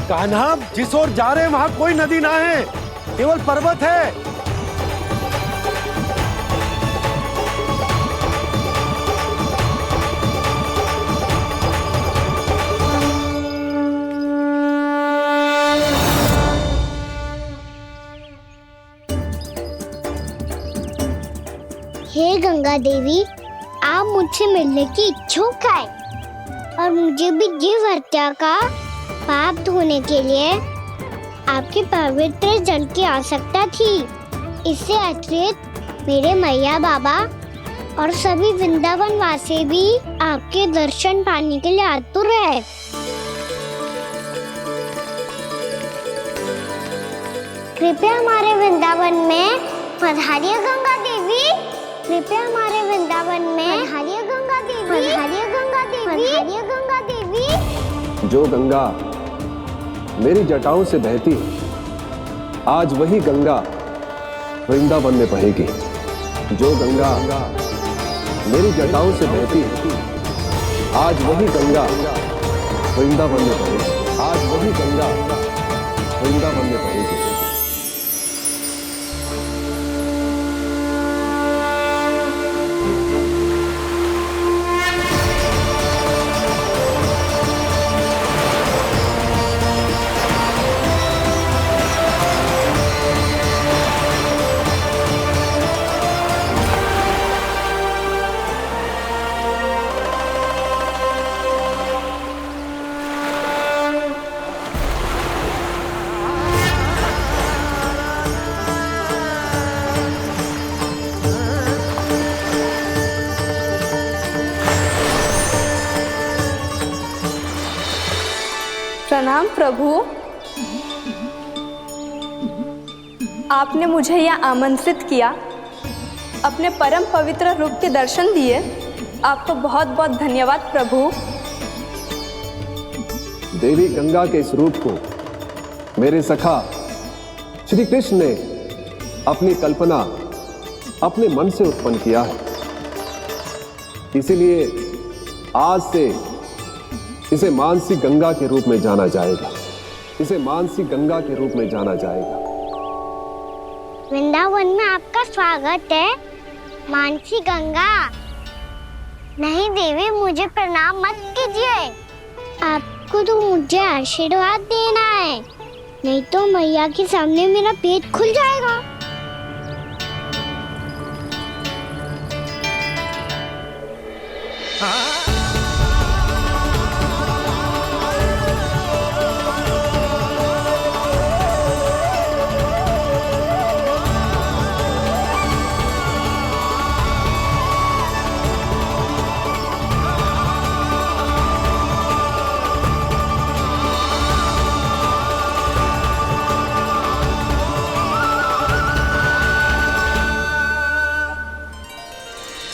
कान्हा, जिस ओर जा रहे हैं वहां कोई नदी ना है, केवल पर्वत है। हे गंगा देवी, आप मुझसे मिलने की इच्छुक है और मुझे भी जीव हत्या का पाप धोने के लिए आपके पवित्र जल की आवश्यकता थी। इससे अतिरिक्त मेरे मैया बाबा और सभी वृंदावन वासी भी आपके दर्शन पाने के लिए आतुर है। कृपया हमारे वृंदावन में पधारिए गंगा देवी। कृपया हमारे वृंदावन में पधारिए गंगा देवी। पधारिए गंगा देवी। पधारिए गंगा देवी। जो गंगा मेरी जटाओं से बहती, आज वही गंगा वृंदावन में बहेगी। जो गंगा मेरी जटाओं से बहती, आज वही गंगा वृंदावन में बहेगी। आज वही गंगा वृंदावन में बहेगी। प्रणाम प्रभु। आपने मुझे यह आमंत्रित किया, अपने परम पवित्र रूप के दर्शन दिए। आपको बहुत बहुत धन्यवाद प्रभु। देवी गंगा के इस रूप को मेरे सखा श्री कृष्ण ने अपनी कल्पना अपने मन से उत्पन्न किया है। इसीलिए आज से इसे मानसी गंगा के रूप में जाना जाएगा। इसे मानसी गंगा के रूप में जाना जाएगा। वृंदावन में आपका स्वागत है मानसी गंगा। नहीं देवी, मुझे प्रणाम मत कीजिए। आपको तो मुझे आशीर्वाद देना है, नहीं तो मैया के सामने मेरा पेट खुल जाएगा।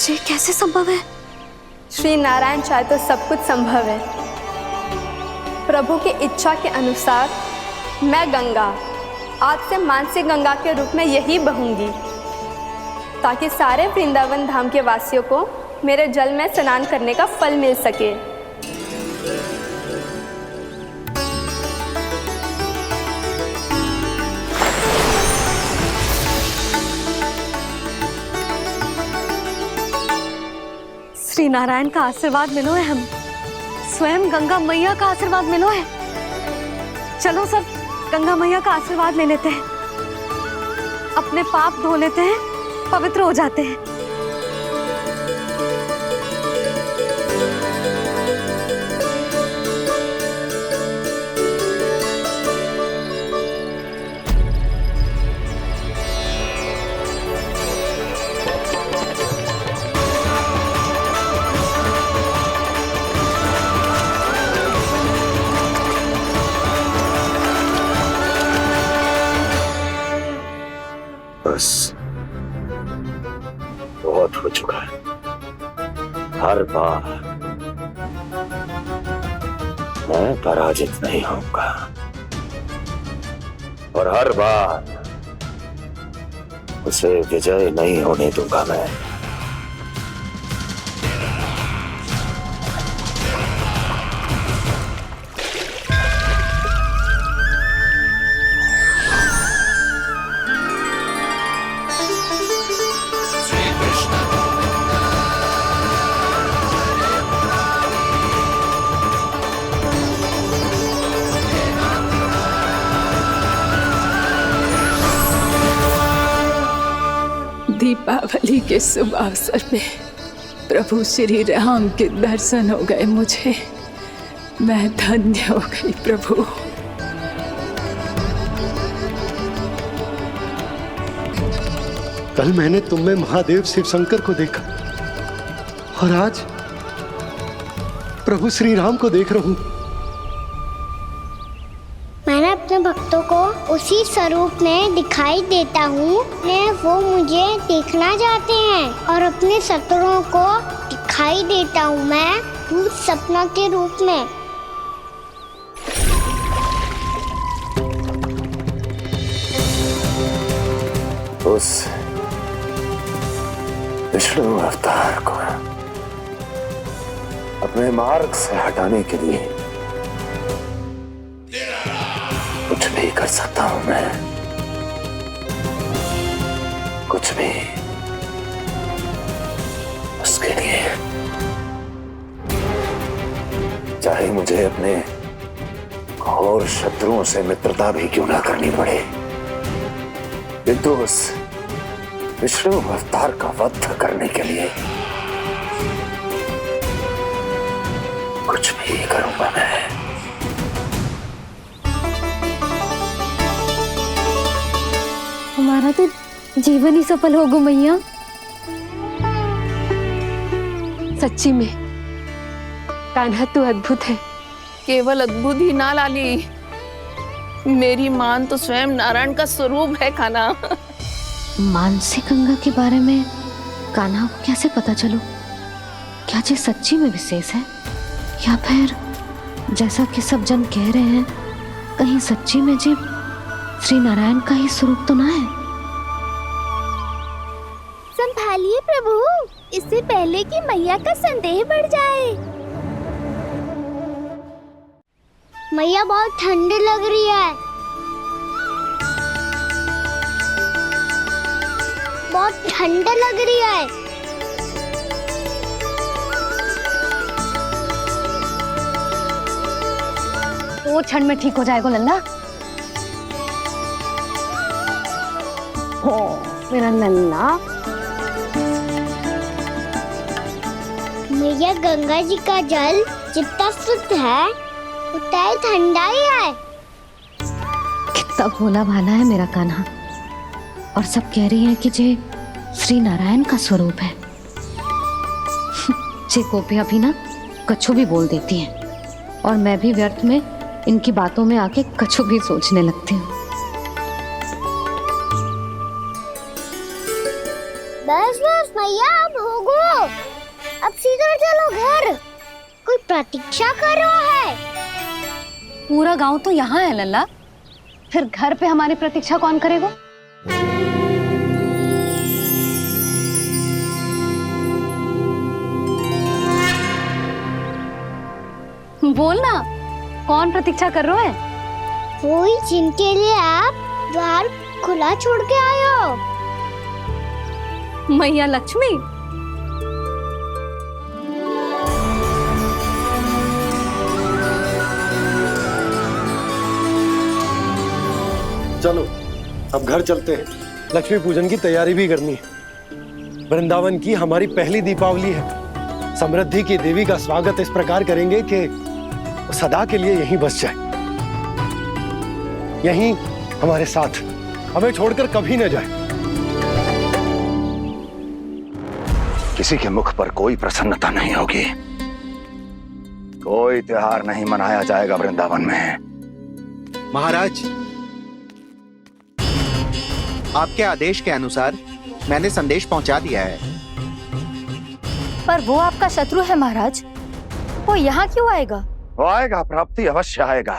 ये कैसे संभव है? श्री नारायण चाहे तो सब कुछ संभव है। प्रभु की इच्छा के अनुसार मैं गंगा आज से मानसिक गंगा के रूप में यही बहूंगी, ताकि सारे वृंदावन धाम के वासियों को मेरे जल में स्नान करने का फल मिल सके। श्री नारायण का आशीर्वाद मिलो है, हम स्वयं गंगा मैया का आशीर्वाद मिलो है। चलो सब गंगा मैया का आशीर्वाद ले लेते हैं, अपने पाप धो लेते हैं, पवित्र हो जाते हैं। बस बहुत हो चुका है। हर बार मैं पराजित नहीं होऊंगा और हर बार उसे विजय नहीं होने दूंगा मैं। दीपावली के शुभ अवसर पे प्रभु श्री राम के दर्शन हो गए मुझे। मैं धन्य हो गई प्रभु। कल मैंने तुम में महादेव शिव शंकर को देखा और आज प्रभु श्री राम को देख रहा हूं। मैंने अपने भक्तों को उसी स्वरूप में दिखाई देता हूँ। वो मुझे देखना चाहते हैं और अपने शत्रुओं को दिखाई देता हूँ मैं भूत सपना के रूप में। उस विष्णु अवतार को अपने मार्ग से हटाने के लिए कुछ भी कर सकता हूं मैं, कुछ भी। उसके लिए चाहे मुझे अपने घोर शत्रुओं से मित्रता भी क्यों ना करनी पड़े, किंतु उस विष्णु अवतार का वध करने के लिए कुछ भी करूंगा मैं। हमारा तो जीवन ही सफल होगा मैया। सच्ची में कान्हा तू अद्भुत है। केवल अद्भुत ही ना लाली, मेरी मान तो स्वयं नारायण का स्वरूप है कान्हा। मानसिक गंगा के बारे में कान्हा को कैसे पता चलो? क्या ये सच्ची में विशेष है या फिर जैसा कि सब जन कह रहे हैं, कहीं सच्ची में जी श्री नारायण का ही स्वरूप तो ना है? संभालिए प्रभु, इससे पहले कि मैया का संदेह बढ़ जाए। मैया बहुत ठंडी लग रही है, बहुत ठंडा लग रही है। वो क्षण में ठीक हो जाएगा लल्ला। हो मेरा लल्ला। मैया गंगा जी का जल जितना शुद्ध है उतना ही ठंडा ही है। कितना भोला भाला है मेरा कान्हा। और सब कह रही हैं कि ये श्री नारायण का स्वरूप है। ये गोपियां भी ना कछु भी बोल देती हैं और मैं भी व्यर्थ में इनकी बातों में आके कछु भी सोचने लगती हूँ। बस बस मैया, अब होगो। अब सीधा चलो घर, कोई प्रतीक्षा कर रहा है। पूरा गांव तो यहाँ है लल्ला, फिर घर पे हमारी प्रतीक्षा कौन करेगा? बोल ना, कौन प्रतीक्षा कर रहे हैं? कोई जिनके लिए आप द्वार खुला छोड़ के आए हो। मैया लक्ष्मी। चलो अब घर चलते हैं, लक्ष्मी पूजन की तैयारी भी करनी है। वृंदावन की हमारी पहली दीपावली है। समृद्धि की देवी का स्वागत इस प्रकार करेंगे कि वो सदा के लिए यहीं बस जाए, यहीं हमारे साथ, हमें छोड़कर कभी न जाए। किसी के मुख पर कोई प्रसन्नता नहीं होगी, कोई त्योहार नहीं मनाया जाएगा वृंदावन में। महाराज, आपके आदेश के अनुसार मैंने संदेश पहुंचा दिया है। पर वो आपका शत्रु है महाराज, वो यहाँ क्यों आएगा? वो आएगा, प्राप्ति अवश्य आएगा।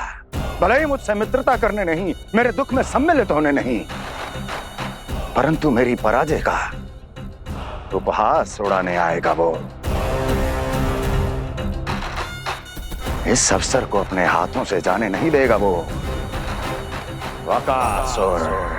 भले ही मुझसे मित्रता करने नहीं, मेरे दुख में सम्मिलित होने नहीं, परंतु मेरी पराजय का उपहास उड़ाने आएगा वो। इस अवसर को अपने हाथों से जाने नहीं देगा वो। वकासुर।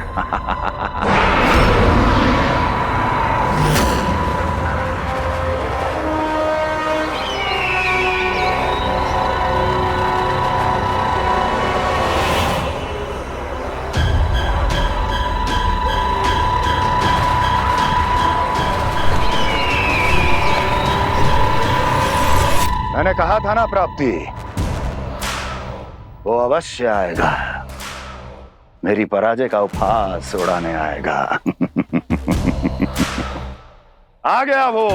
मैंने कहा था ना प्राप्ति, वो अवश्य आएगा, मेरी पराजय का उपहास उड़ाने आएगा। आ गया वो।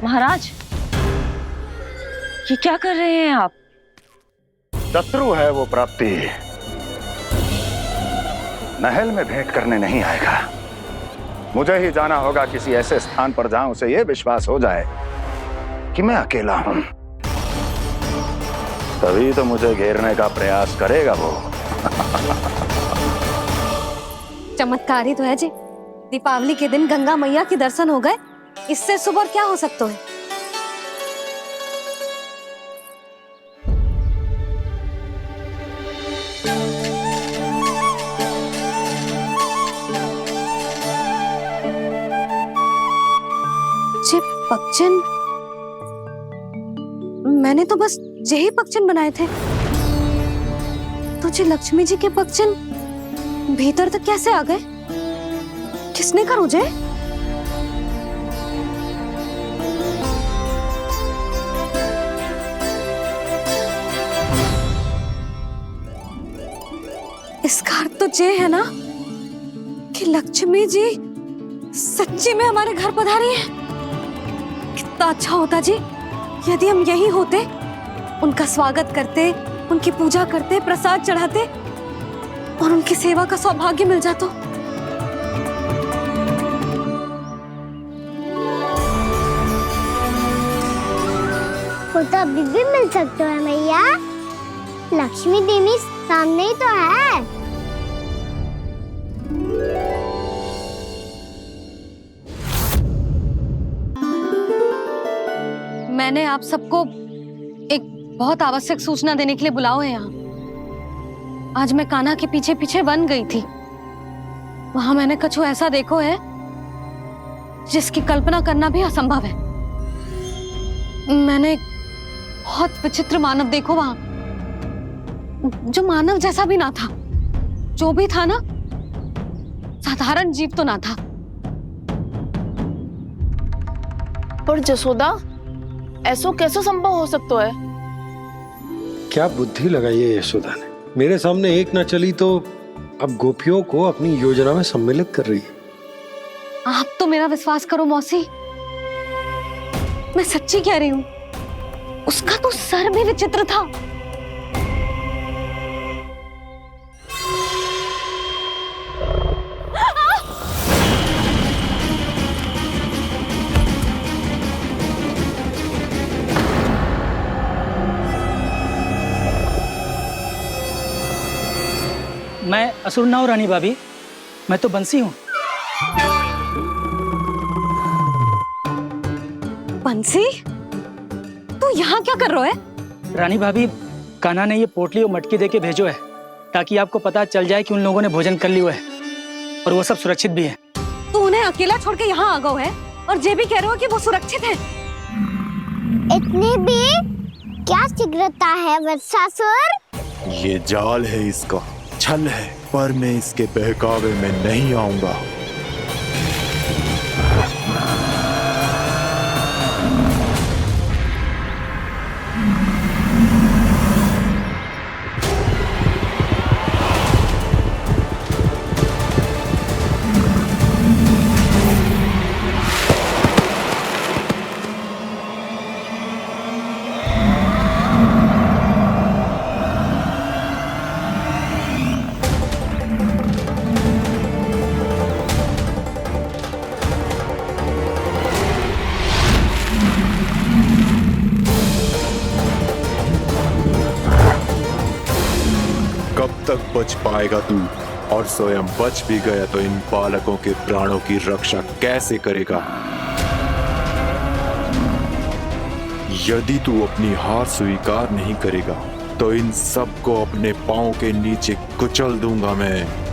महाराज, ये क्या कर रहे हैं आप? शत्रु है वो प्राप्ति, महल में भेंट करने नहीं आएगा। मुझे ही जाना होगा किसी ऐसे स्थान पर जहां उसे यह विश्वास हो जाए कि मैं अकेला हूं, तभी तो मुझे घेरने का प्रयास करेगा वो। चमत्कारी तो है जी, दीपावली के दिन गंगा मैया के दर्शन हो गए, इससे सुपर क्या हो सकता है? पक्षन, मैंने तो बस यही पक्षन बनाए थे, तुझे लक्ष्मी जी के पक्षन भीतर तक कैसे आ गए? किसने कहा मुझे? इसका अर्थ तो ये है ना कि लक्ष्मी जी सच्ची में हमारे घर पधारी है। कितना अच्छा होता जी यदि हम यही होते, उनका स्वागत करते, उनकी पूजा करते, प्रसाद चढ़ाते और उनकी सेवा का सौभाग्य मिल जाता। वो तो अभी भी मिल सकते हैं मैया, लक्ष्मी देवी सामने ही तो है। मैंने आप सबको एक बहुत आवश्यक सूचना देने के लिए बुलाओ है यहाँ। आज मैं कान्हा के पीछे पीछे वन गई थी, वहां मैंने कछु ऐसा देखो है जिसकी कल्पना करना भी असंभव है। मैंने एक बहुत विचित्र मानव देखो वहां, जो मानव जैसा भी ना था, जो भी था ना साधारण जीव तो ना था। पर जसोदा, ऐसा कैसे संभव हो सकता है? क्या बुद्धि लगाई है यशोदा ने, मेरे सामने एक ना चली तो अब गोपियों को अपनी योजना में सम्मिलित कर रही है। आप तो मेरा विश्वास करो मौसी, मैं सच्ची कह रही हूं, उसका तो सर भी विचित्र था। मैं असुर ना हूँ रानी भाभी, मैं तो बंसी हूँ। बंसी, तू यहाँ क्या कर रहा है? रानी भाभी, कान्हा ने ये पोटली और मटकी दे के भेजो है ताकि आपको पता चल जाए कि उन लोगों ने भोजन कर लिया है और वो सब सुरक्षित भी है। तू उन्हें अकेला छोड़ के यहाँ आ गया है और ये भी कह रहे हो कि वो सुरक्षित है। इतनी भी क्या शीघ्रता है वत्सासुर? ये जाल है, इसका छल है, पर मैं इसके बहकावे में नहीं आऊंगा। तक बच पाएगा तू, और स्वयं बच भी गया तो इन बालकों के प्राणों की रक्षा कैसे करेगा? यदि तू अपनी हार स्वीकार नहीं करेगा तो इन सबको अपने पांव के नीचे कुचल दूंगा मैं।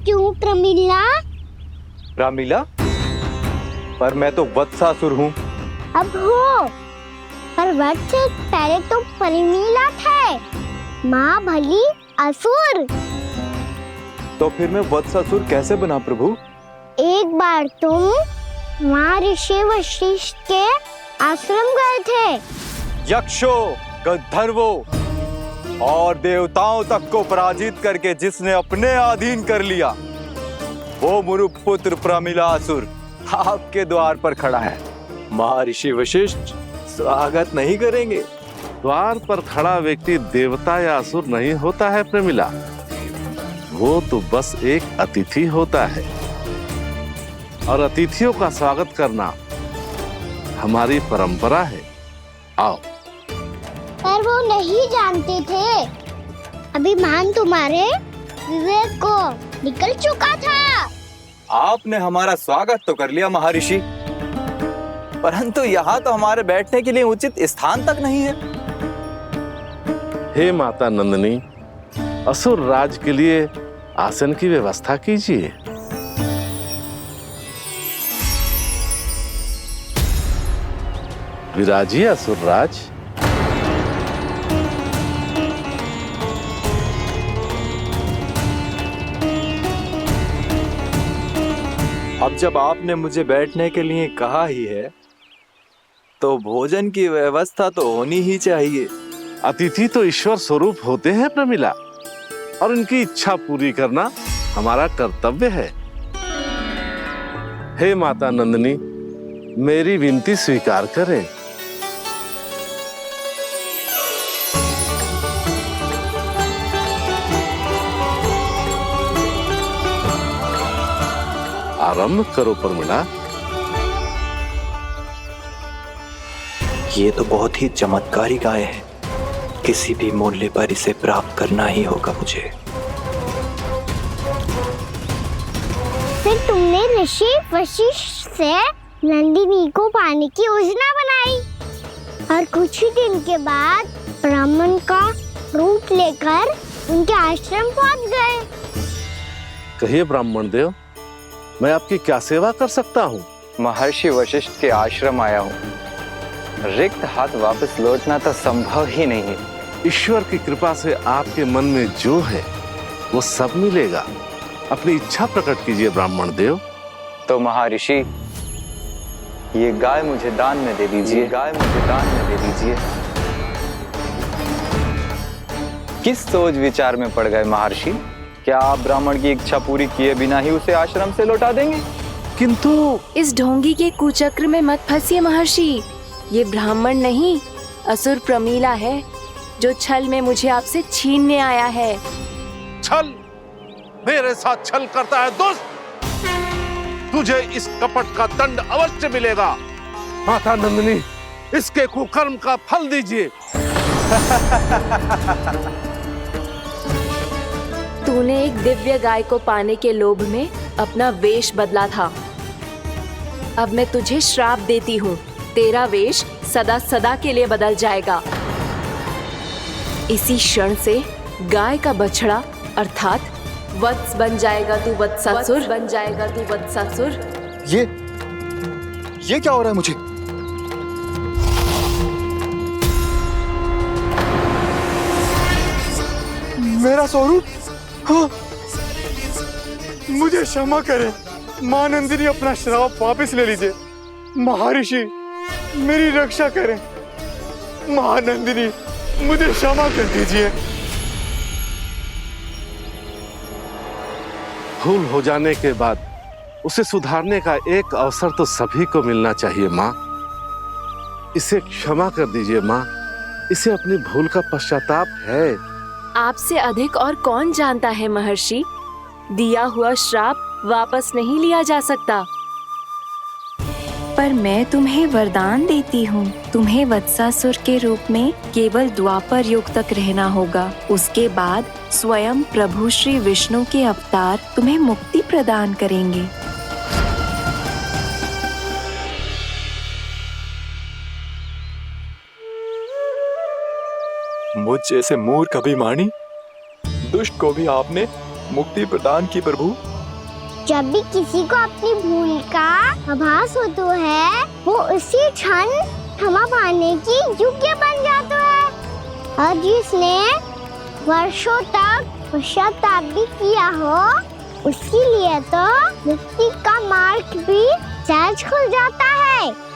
क्यों प्रमिला? रामीला, पर मैं तो वत्सासुर हूँ। अब हो, पर वत्स से पहले तो प्रमिला थे, माँ भली असुर। तो फिर मैं वत्सासुर कैसे बना प्रभु? एक बार तुम वहाँ ऋषि वशिष्ठ के आश्रम गए थे। यक्षों, गंधर्वों और देवताओं तक को पराजित करके जिसने अपने अधीन कर लिया, वो मुरुपुत्र प्रमिलासुर आपके द्वार पर खड़ा है। महर्षि वशिष्ठ स्वागत नहीं करेंगे? द्वार पर खड़ा व्यक्ति देवता या असुर नहीं होता है प्रमिला, वो तो बस एक अतिथि होता है, और अतिथियों का स्वागत करना हमारी परंपरा है। आओ। पर वो नहीं जानते थे, अभिमान तुम्हारे विवेक को निकल चुका था। आपने हमारा स्वागत तो कर लिया महर्षि, परंतु यहाँ तो हमारे बैठने के लिए उचित स्थान तक नहीं है। हे माता नंदिनी, असुर राज के लिए आसन की व्यवस्था कीजिए। विराजिए असुर राज। अब जब आपने मुझे बैठने के लिए कहा ही है, तो भोजन की व्यवस्था तो होनी ही चाहिए। अतिथि तो ईश्वर स्वरूप होते हैं प्रमिला, और उनकी इच्छा पूरी करना हमारा कर्तव्य है। हे माता नंदिनी, मेरी विनती स्वीकार करें। आरंभ करो प्रमिला। ये तो बहुत ही चमत्कारी गाय है, किसी भी मूल्य पर इसे प्राप्त करना ही होगा मुझे। फिर तुमने ऋषि वशिष्ठ से नंदिनी को पाने की योजना बनाई, और कुछ ही दिन के बाद ब्राह्मण का रूप लेकर उनके आश्रम पहुंच गए। कहिए ब्राह्मण देव, मैं आपकी क्या सेवा कर सकता हूँ? महर्षि वशिष्ठ के आश्रम आया हूँ। रिक्त हाथ वापस लौटना तो संभव ही नहीं है। ईश्वर की कृपा से आपके मन में जो है वो सब मिलेगा। अपनी इच्छा प्रकट कीजिए ब्राह्मण देव। तो महर्षि, ये गाय मुझे दान में दे दीजिए। गाय मुझे दान में दे दीजिए। किस सोच विचार में पड़ गए महर्षि? क्या आप ब्राह्मण की इच्छा पूरी किए बिना ही उसे आश्रम से लौटा देंगे? किंतु इस ढोंगी के कुचक्र में मत फंसिए महर्षि। ये ब्राह्मण नहीं, असुर प्रमीला है, जो छल में मुझे आपसे छीनने आया है। छल? मेरे साथ छल करता है दुष्ट? तुझे इस कपट का दंड अवश्य मिलेगा। माता नंदिनी, इसके कुकर्म का फल दीजिए। तूने एक दिव्य गाय को पाने के लोभ में अपना वेश बदला था। अब मैं तुझे श्राप देती हूँ, तेरा वेश सदा सदा के लिए बदल जाएगा। इसी क्षण से गाय का बछड़ा अर्थात वत्स बन जाएगा तू वत्सासुर। बन जाएगा तू वत्सासुर। ये क्या हो रहा है मुझे? मेरा स्वरूप? हाँ। मुझे क्षमा करें मां नंदिनी, अपना श्राप वापस ले लीजिए। महर्षि, मेरी रक्षा करें। मां नंदिनी, मुझे क्षमा कर दीजिए। भूल हो जाने के बाद उसे सुधारने का एक अवसर तो सभी को मिलना चाहिए माँ। इसे क्षमा कर दीजिए माँ। इसे अपनी भूल का पश्चाताप है। आपसे अधिक और कौन जानता है महर्षि, दिया हुआ श्राप वापस नहीं लिया जा सकता। पर मैं तुम्हें वरदान देती हूँ, तुम्हें वत्सासुर के रूप में केवल द्वापर युग तक रहना होगा। उसके बाद स्वयं प्रभु श्री विष्णु के अवतार तुम्हें मुक्ति प्रदान करेंगे। मुझ जैसे मूर्ख अभिमानी दुष्ट को भी आपने मुक्ति प्रदान की प्रभु। जब भी किसी को अपनी भूल का आभास होता है, वो उसी क्षण क्षमा पाने की योग्य बन जाता है। और जिसने वर्षों तक पश्चाताप भी किया हो, उसके लिए तो मुक्ति का मार्ग भी सहज खुल जाता है।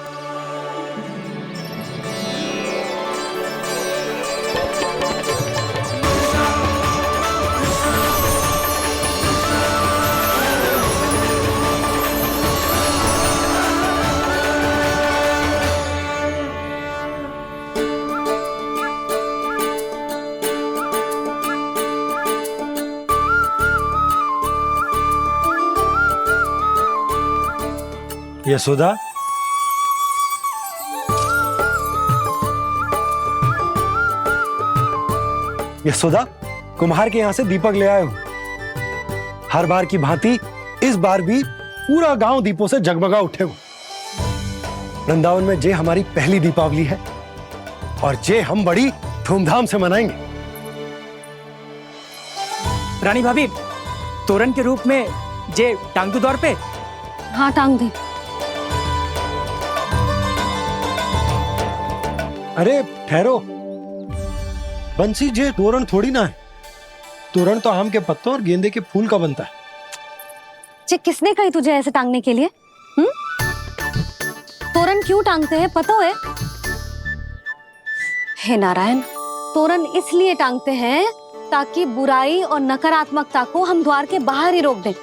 यशोदा, यशोदा, कुम्हार के यहाँ से दीपक ले आया हूँ। हर बार की भांति इस बार भी पूरा गांव दीपों से जगमगा उठे हो। वृंदावन में जे हमारी पहली दीपावली है और जे हम बड़ी धूमधाम से मनाएंगे। रानी भाभी, तोरण के रूप में जे टांग दो द्वार पे। हाँ, टांग दे। अरे ठहरो बंसी, जे तोरण थोड़ी ना है। तोरण तो आम के पत्तों और गेंदे के फूल का बनता है। चे, किसने कही तुझे ऐसे टांगने के लिए? तोरण क्यों टांगते हैं पता है? हे नारायण, तोरण इसलिए टांगते हैं ताकि बुराई और नकारात्मकता को हम द्वार के बाहर ही रोक दें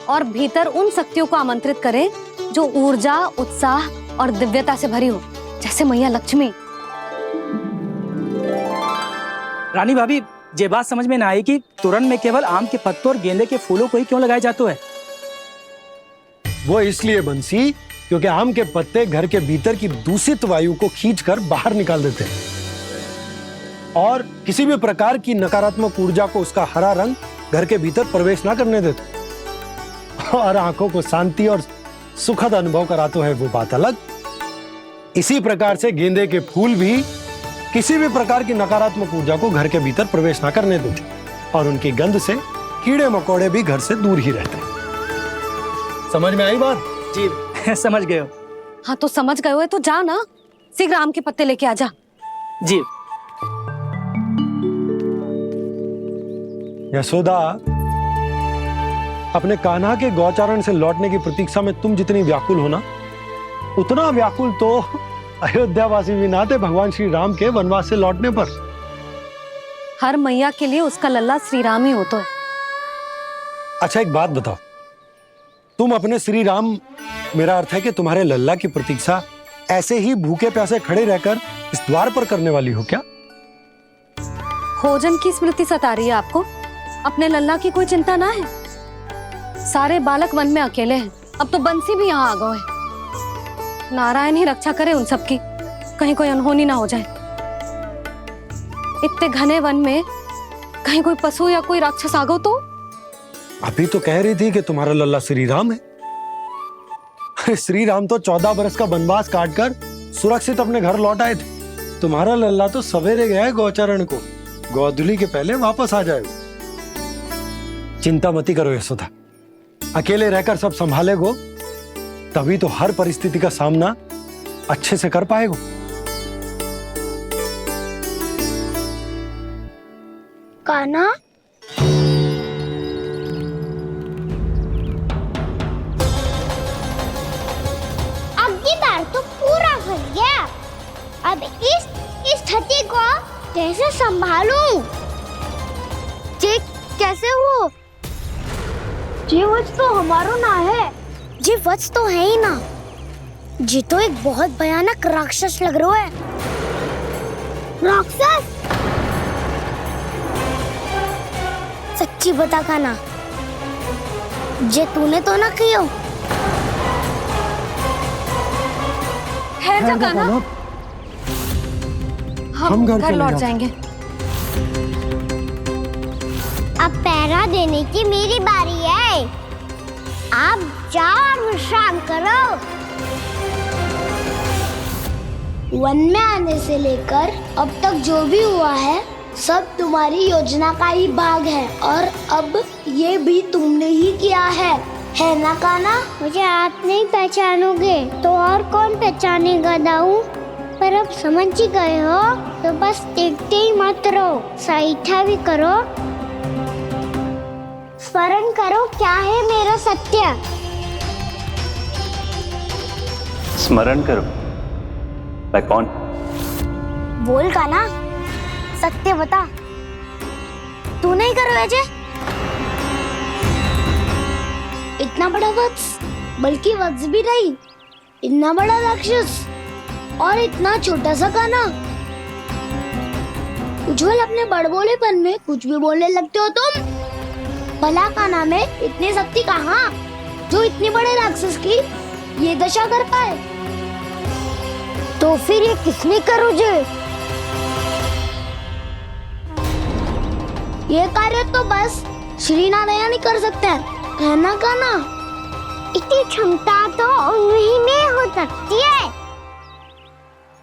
और भीतर उन शक्तियों को आमंत्रित करें जो ऊर्जा, उत्साह और दिव्यता से भरी हो, जैसे मैया लक्ष्मी। रानी भाभी, ये बात समझ में ना आई कि तोरण में केवल आम के पत्तों और गेंदे के फूलों को ही क्यों लगाया जाता है? वो इसलिए बंसी, क्योंकि आम के पत्ते घर के भीतर की दूषित वायु को खींचकर बाहर निकाल देते हैं और किसी भी प्रकार की नकारात्मक ऊर्जा को उसका हरा रंग घर के भीतर प्रवेश ना करने देते और आंखों को शांति और सुखद अनुभव कराते है, वो बात अलग। इसी प्रकार से गेंदे के फूल भी किसी भी प्रकार की नकारात्मक ऊर्जा को घर के भीतर प्रवेश ना करने देते और उनकी गंध से कीड़े मकोड़े भी घर से दूर ही रहते हैं। समझ में आई बात? जी समझ गए हो। हाँ तो समझ गए हो तो जा ना, शीघ्र आम के पत्ते लेके आ जा। जी। यशोदा, अपने कान्हा के गौचारण से लौटने की प्रतीक्षा में तुम जितनी व्याकुल हो ना, उतना व्याकुल तो अयोध्यावासी भी ना थे भगवान श्री राम के वनवास से लौटने पर। हर मैया के लिए उसका लल्ला श्री राम ही होता है। अच्छा एक बात बताओ, तुम अपने श्री राम, मेरा अर्थ है कि तुम्हारे लल्ला की प्रतीक्षा ऐसे ही भूखे प्यासे खड़े रहकर इस द्वार पर करने वाली हो क्या? भोजन की स्मृति सता रही है आपको? अपने लल्ला की कोई चिंता ना है। सारे बालक वन में अकेले हैं, अब तो बंसी भी यहाँ आ गए हैं। नारायण ही रक्षा करे उन सबकी, कहीं कोई अनहोनी ना हो जाए। इतने घने वन में कहीं कोई पशु या कोई राक्षस आ गो तो? अभी तो कह रही थी कि तुम्हारा लल्ला श्री राम है। अरे श्री राम तो 14 बरस का वनवास काटकर सुरक्षित अपने घर लौट आए थे। तुम्हारा लल्ला तो सवेरे गया है गौचरण को, गोधूली के पहले वापस आ जाएगा। चिंता मती करो यशोदा, अकेले रहकर सब संभालेगो तभी तो हर परिस्थिति का सामना अच्छे से कर पाएगो। कान्हा, अब की बार तो पूरा फंस गया। अब इस स्थिति को कैसे संभालूं? जी कैसे हो? जी वत्स तो हमारो ना है। जी वत्स तो है ही ना। जी तो एक बहुत भयानक राक्षस लग रहा है। राक्षस? सच्ची बता कान्हा, जे तूने तो ना कियो? है जा कान्हा, हम घर लौट जाएंगे। अब पहरा देने की मेरी बारी है। आप जाओ और विश्राम करो। वन में आने से लेकर अब तक जो भी हुआ है सब तुम्हारी योजना का ही भाग है, और अब ये भी तुमने ही किया है ना कान्हा? मुझे आप नहीं पहचानोगे तो और कौन पहचानेगा दाऊ? पर अब समझ ही गए हो तो बस देखते ही मत रहो, सईठा भी करो। स्मरण करो क्या है मेरा सत्य। स्मरण करो, मैं कौन? बोल कान्हा, सत्य बता। तू नहीं करो अजय? इतना बड़ा वत्स, बल्कि वत्स भी नहीं, इतना बड़ा राक्षस और इतना छोटा सा कान्हा। उज्जवल अपने बड़बोलेपन में कुछ भी बोलने लगते हो तुम। भला कान्हा में इतनी शक्ति कहाँ जो इतने बड़े राक्षस की ये दशा कर पाए? तो फिर ये किसने करो जे? ये कार्य तो बस श्री नारायण ही कर सकते हैं, है ना कान्हा? इतनी क्षमता तो उन्हीं में हो सकती है,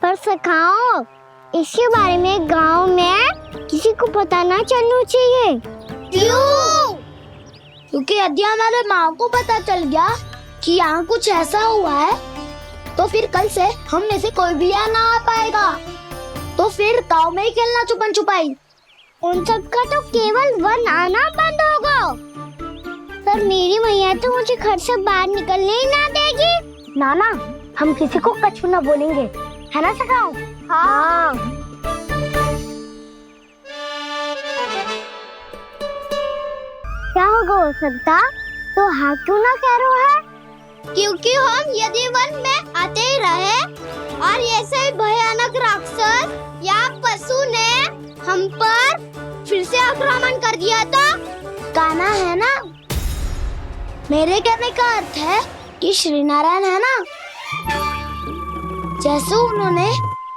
पर सखाओ इसके बारे में गांव में किसी को पता ना चलना चाहिए। क्यों? क्योंकि यदि हमारे माँ को पता चल गया कि यहाँ कुछ ऐसा हुआ है तो फिर कल से हम में से कोई भी यहाँ ना आ पाएगा। तो फिर गांव में ही खेलना छुपन छुपाई। उन सब का तो केवल वन आना बंद होगा। पर मेरी मैया तो मुझे घर से बाहर निकलने ही ना देगी। नाना, हम किसी को कछु ना बोलेंगे, है ना सखाओ? हाँ। क्या होगा हो सकता? तो हाँ क्यों ना कह रहा है? क्योंकि हम यदि वन में आते ही रहे और ऐसे भयानक राक्षस या पशु ने हम पर फिर से आक्रमण कर दिया तो कान्हा, है ना? मेरे कहने का अर्थ है कि श्री नारायण है ना, जैसे उन्होंने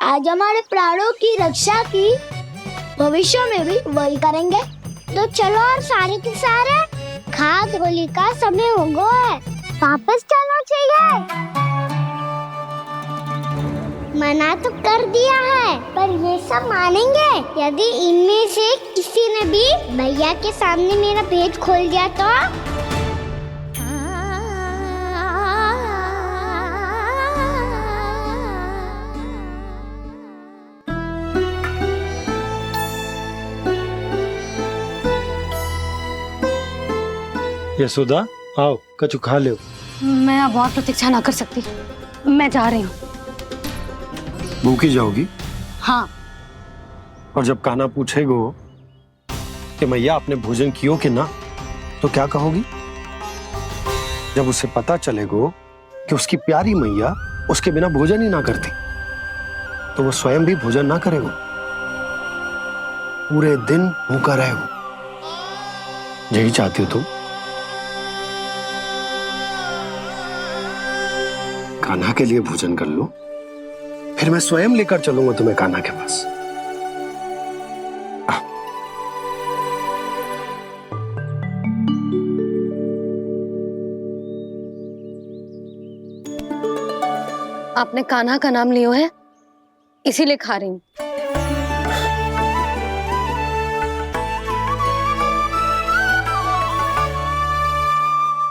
आज हमारे प्राणों की रक्षा की, भविष्य में भी वही करेंगे। तो चलो और सारे के सारे खाद होली का समय हो गया है, वापस चलना चाहिए। मना तो कर दिया है, पर ये सब मानेंगे यदि इनमें से किसी ने भी भैया के सामने मेरा भेद खोल दिया तो? यशोदा आओ कछु खा लो। मैं अब और प्रतीक्षा ना कर सकती, मैं जा रही हूँ। भूखी जाओगी? हाँ। और जब कान्हा पूछेगो कि मैया आपने भोजन कियो कि ना, तो क्या कहोगी? जब उसे पता चलेगो कि उसकी प्यारी मैया उसके बिना भोजन ही ना करती, तो वो स्वयं भी भोजन ना करेगो, पूरे दिन भूखा रहेगो। यही चाहती हो तुम? कान्हा के लिए भोजन कर लो, फिर मैं स्वयं लेकर चलूंगा तुम्हें कान्हा के पास। आपने कान्हा का नाम लियो है, इसीलिए खा रही हूँ।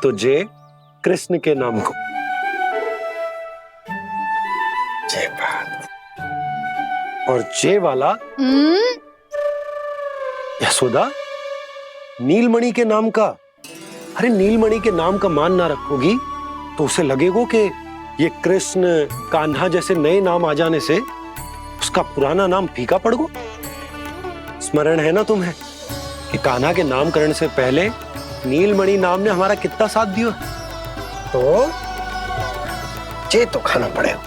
तो जय कृष्ण के नाम को। जय बात। और जय वाला यशोदा नीलमणि के नाम का। अरे नीलमणि के नाम का मान ना रखोगी तो उसे लगेगा कि ये कृष्ण कान्हा जैसे नए नाम आ जाने से उसका पुराना नाम फीका पड़ गो। स्मरण है ना तुम्हें कि कान्हा के नामकरण से पहले नीलमणि नाम ने हमारा कितना साथ दिया? तो जे तो खाना पड़ेगा।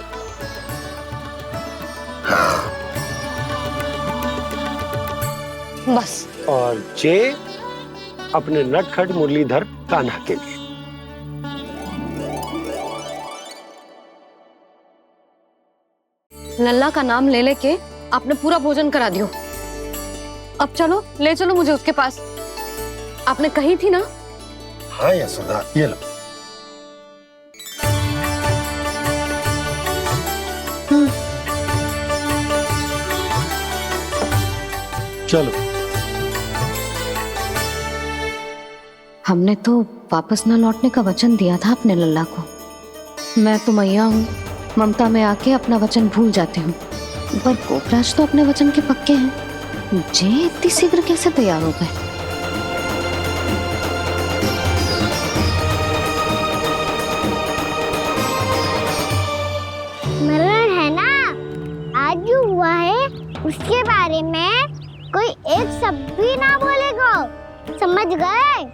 हाँ। बस। और जे अपने नटखट मुरलीधर कान्हा के लिए। लल्ला का नाम ले लेके आपने पूरा भोजन करा दियो। अब चलो, ले चलो मुझे उसके पास। आपने कही थी ना? हाँ यशोदा, ये लो। चलो। हमने तो वापस न लौटने का वचन दिया था अपने लल्ला को। मैं तो मैया हूँ, ममता में आके अपना वचन भूल जाती हूँ, पर गोपराज तो अपने वचन के पक्के हैं। जे इतनी शीघ्र कैसे तैयार हो गए? मरण है ना, आज जो हुआ है उसके बारे में कोई एक शब्द भी ना बोलेगा। समझ गए?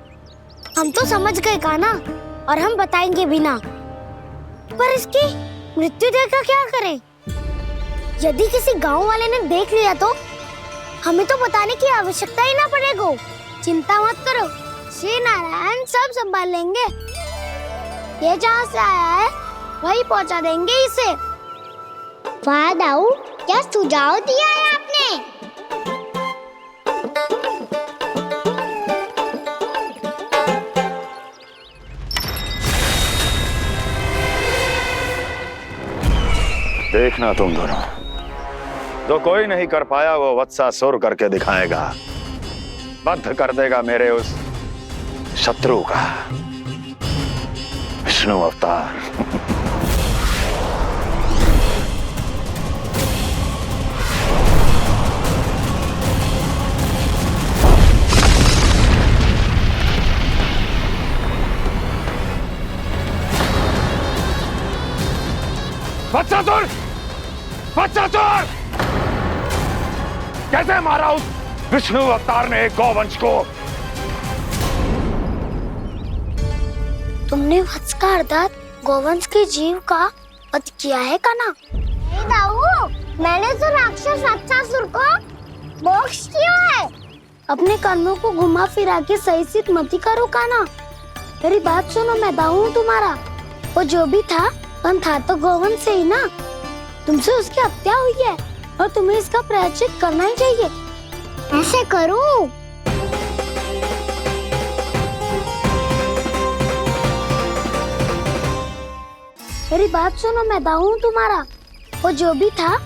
हम तो समझ गए कान्हा, और हम बताएंगे भी ना। पर इसकी मृत्यु देखकर क्या करें? यदि किसी गांव वाले ने देख लिया तो हमें तो बताने की आवश्यकता ही ना पड़ेगा। चिंता मत करो, श्री नारायण सब संभाल लेंगे। ये जहाँ से आया है वही पहुँचा देंगे इसे। वाह दाऊ, क्या सुझाव दिया है आपने? देखना तुम दोनों, जो कोई नहीं कर पाया वो वत्सासुर करके दिखाएगा। बद्ध कर देगा मेरे उस शत्रु का विष्णु अवतार। वत्सासुर! वत्सासुर! कैसे मारा उस विष्णु अवतार ने गौवंश को? तुमने वत्स का अर्थात गौवंश के जीव का वध किया है कान्हा? नहीं दाऊ, मैंने तो राक्षस वत्सासुर को मोक्ष किया है। अपने कर्मों को घुमा फिरा के सही सिद्ध मत करो कान्हा। मेरी बात सुनो, मैं दाऊ हूँ तुम्हारा। वो जो भी था तो गौवंश से ही ना। तुमसे उसकी हत्या हुई है और तुम्हें इसका प्रायश्चित करना ही चाहिए। ऐसे करूं? मेरी बात सुनो, मैं दाऊ हूँ तुम्हारा। वो जो भी था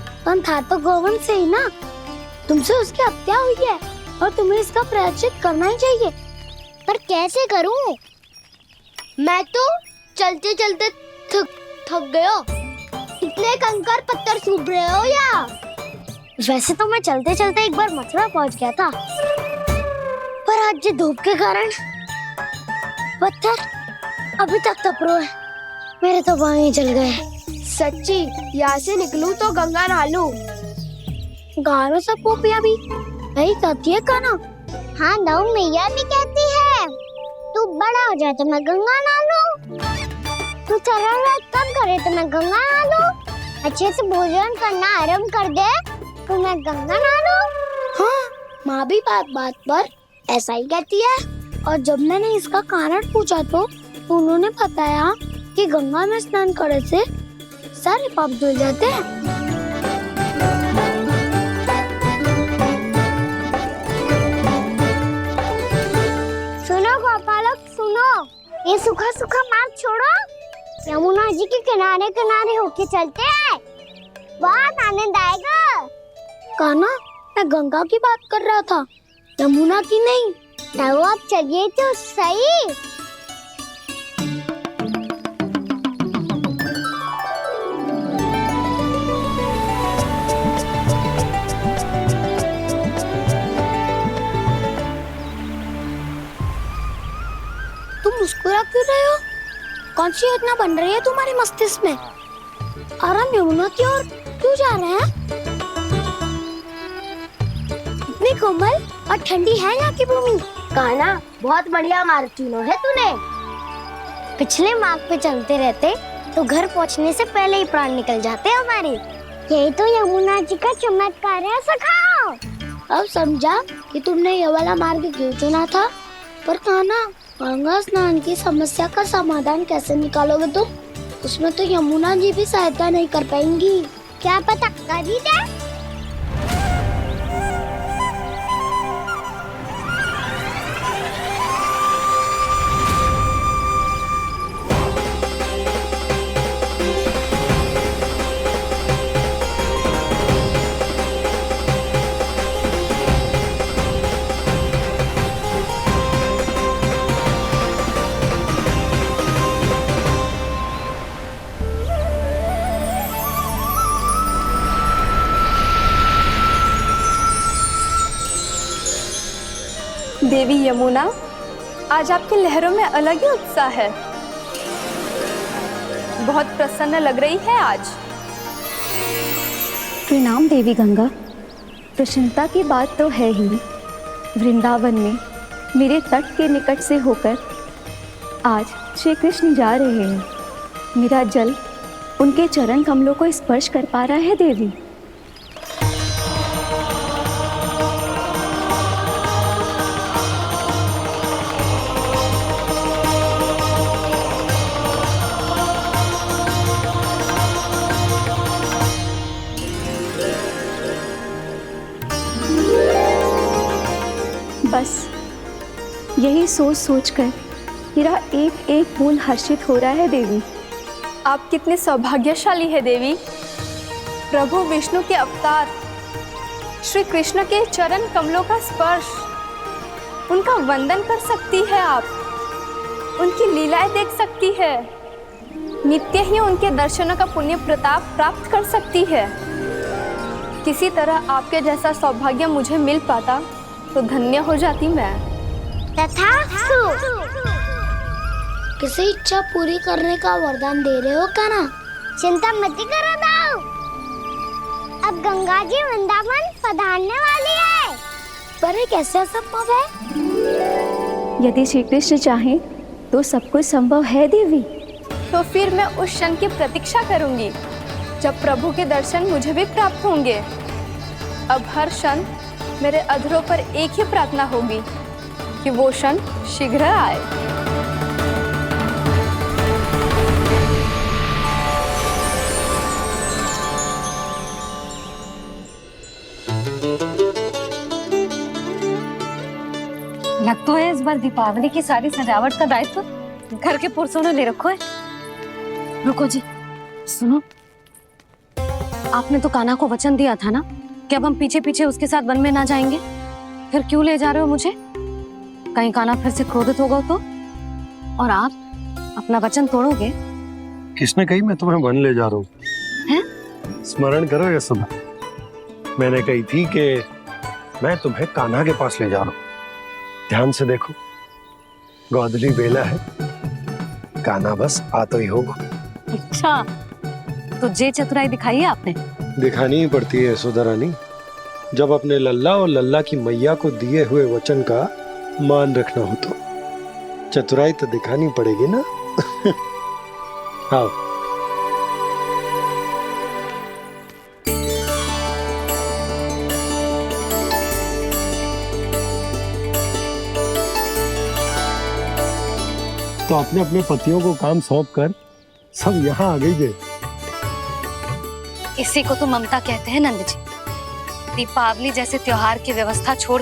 तो गौवंश से ही ना। तुमसे उसकी हत्या हुई है और तुम्हें इसका प्रायश्चित करना ही चाहिए। पर कैसे करूं? मैं तो चलते चलते थक गया। इतने कंकर पत्थर सूख रहे हो या? वैसे तो मैं चलते चलते एक बार मथुरा पहुंच गया था, पर आज ये धूप के कारण पत्थर अभी तक तपरो है, मेरे तो पाँव ही जल गए। सच्ची, यहाँ से निकलूं तो गंगा नहा लूं। गारो सब पोपिया भी यही कहती है काना। हाँ दाऊ मैया भी कहती है, तू बड़ा हो जाए तो मैं गंगा नहा लूं, तू चरण व्रत कब करे तो मैं गंगा नहा लूं, अच्छे से भोजन करना आरंभ कर दे तो मैं गंगा नहा लूं। हाँ, माँ भी बात बात पर ऐसा ही कहती है। और जब मैंने इसका कारण पूछा तो उन्होंने बताया कि गंगा में स्नान करने से सारे पाप धुल जाते हैं। सुनो गोपालक सुनो, ये सूखा सूखा मार्ग छोड़ो, यमुना जी के किनारे किनारे होके चलते हैं, बहुत आनंद आएगा। कान्हा, मैं गंगा की बात कर रहा था, यमुना की नहीं। तो आप चलिए तो सही। तुम मुस्कुरा क्यों रहे हो? कौन सी योजना बन रही है तुम्हारे मस्तिष्क में? और हम यमुना की ओर क्यों जा रहे हैं? इतनी कोमल और ठंडी है यहाँ की भूमि। कान्हा, बहुत बढ़िया मार्ग चुना है तूने। पिछले मार्ग पे चलते रहते तो घर पहुँचने से पहले ही प्राण निकल जाते हमारे। यही तो यमुना जी का चमत्कार है सखाओ। अब समझा कि तुमने ये वाला मार्ग क्यों चुना था। पर कान्हा, गंगा स्नान की समस्या का समाधान कैसे निकालोगे तुम? उसमें तो यमुना जी भी सहायता नहीं कर पाएंगी। क्या पता कर ही दे। देवी यमुना, आज आपकी लहरों में अलग ही उत्साह है, बहुत प्रसन्न लग रही है आज। प्रणाम देवी गंगा। प्रसन्नता की बात तो है ही। वृंदावन में मेरे तट के निकट से होकर आज श्री कृष्ण जा रहे हैं। मेरा जल उनके चरण कमलों को स्पर्श कर पा रहा है देवी। बस यही सोच सोचकर मेरा एक एक फूल हर्षित हो रहा है देवी। आप कितने सौभाग्यशाली है देवी। प्रभु विष्णु के अवतार श्री कृष्ण के चरण कमलों का स्पर्श, उनका वंदन कर सकती है आप, उनकी लीलाएं देख सकती है, नित्य ही उनके दर्शनों का पुण्य प्रताप प्राप्त कर सकती है। किसी तरह आपके जैसा सौभाग्य मुझे मिल पाता तो धन्य हो जाती मैं। तथास्तु। किसी इच्छा पूरी करने का वरदान दे रहे हो कान्हा? चिंता मत करो दाऊ, अब गंगा जी वृंदावन पधारने वाली है। पर ये कैसे संभव है? यदि श्री कृष्ण चाहे तो सब कुछ संभव है देवी। तो फिर मैं उस क्षण की प्रतीक्षा करूंगी जब प्रभु के दर्शन मुझे भी प्राप्त होंगे। अब हर क्षण मेरे अधरों पर एक ही प्रार्थना होगी कि वो क्षण शीघ्र आए। लग तो है इस बार दीपावली की सारी सजावट का दायित्व घर के पुरुषों ने ले रखो है। रुको जी, सुनो, आपने तो कान्हा को वचन दिया था ना कि अब हम पीछे पीछे उसके साथ वन में ना जाएंगे, फिर क्यों ले जा रहे हो मुझे? कहीं कान्हा फिर से क्रोधित होगा तो? और आप अपना वचन तोड़ोगे? किसने कही मैं तुम्हें वन ले जा रहा हूँ? स्मरण करो ये सुबह, मैंने कही थी कि मैं तुम्हें कान्हा के पास ले जा रहा हूँ। ध्यान से देखो, गोदली बेला है, काना बस आता ही होगा। अच्छा, तो जे चतुराई दिखाई है आपने? दिखानी ही पड़ती है यशोदा रानी, जब अपने लल्ला और लल्ला की मैया को दिए हुए वचन का मान रखना हो तो चतुराई तो दिखानी पड़ेगी ना। आओ। तो अपने अपने पतियों को काम सौंप कर सब यहाँ आ गई थे। इसी को तो ममता कहते हैं नंद जी। दीपावली जैसे त्योहार की व्यवस्था छोड़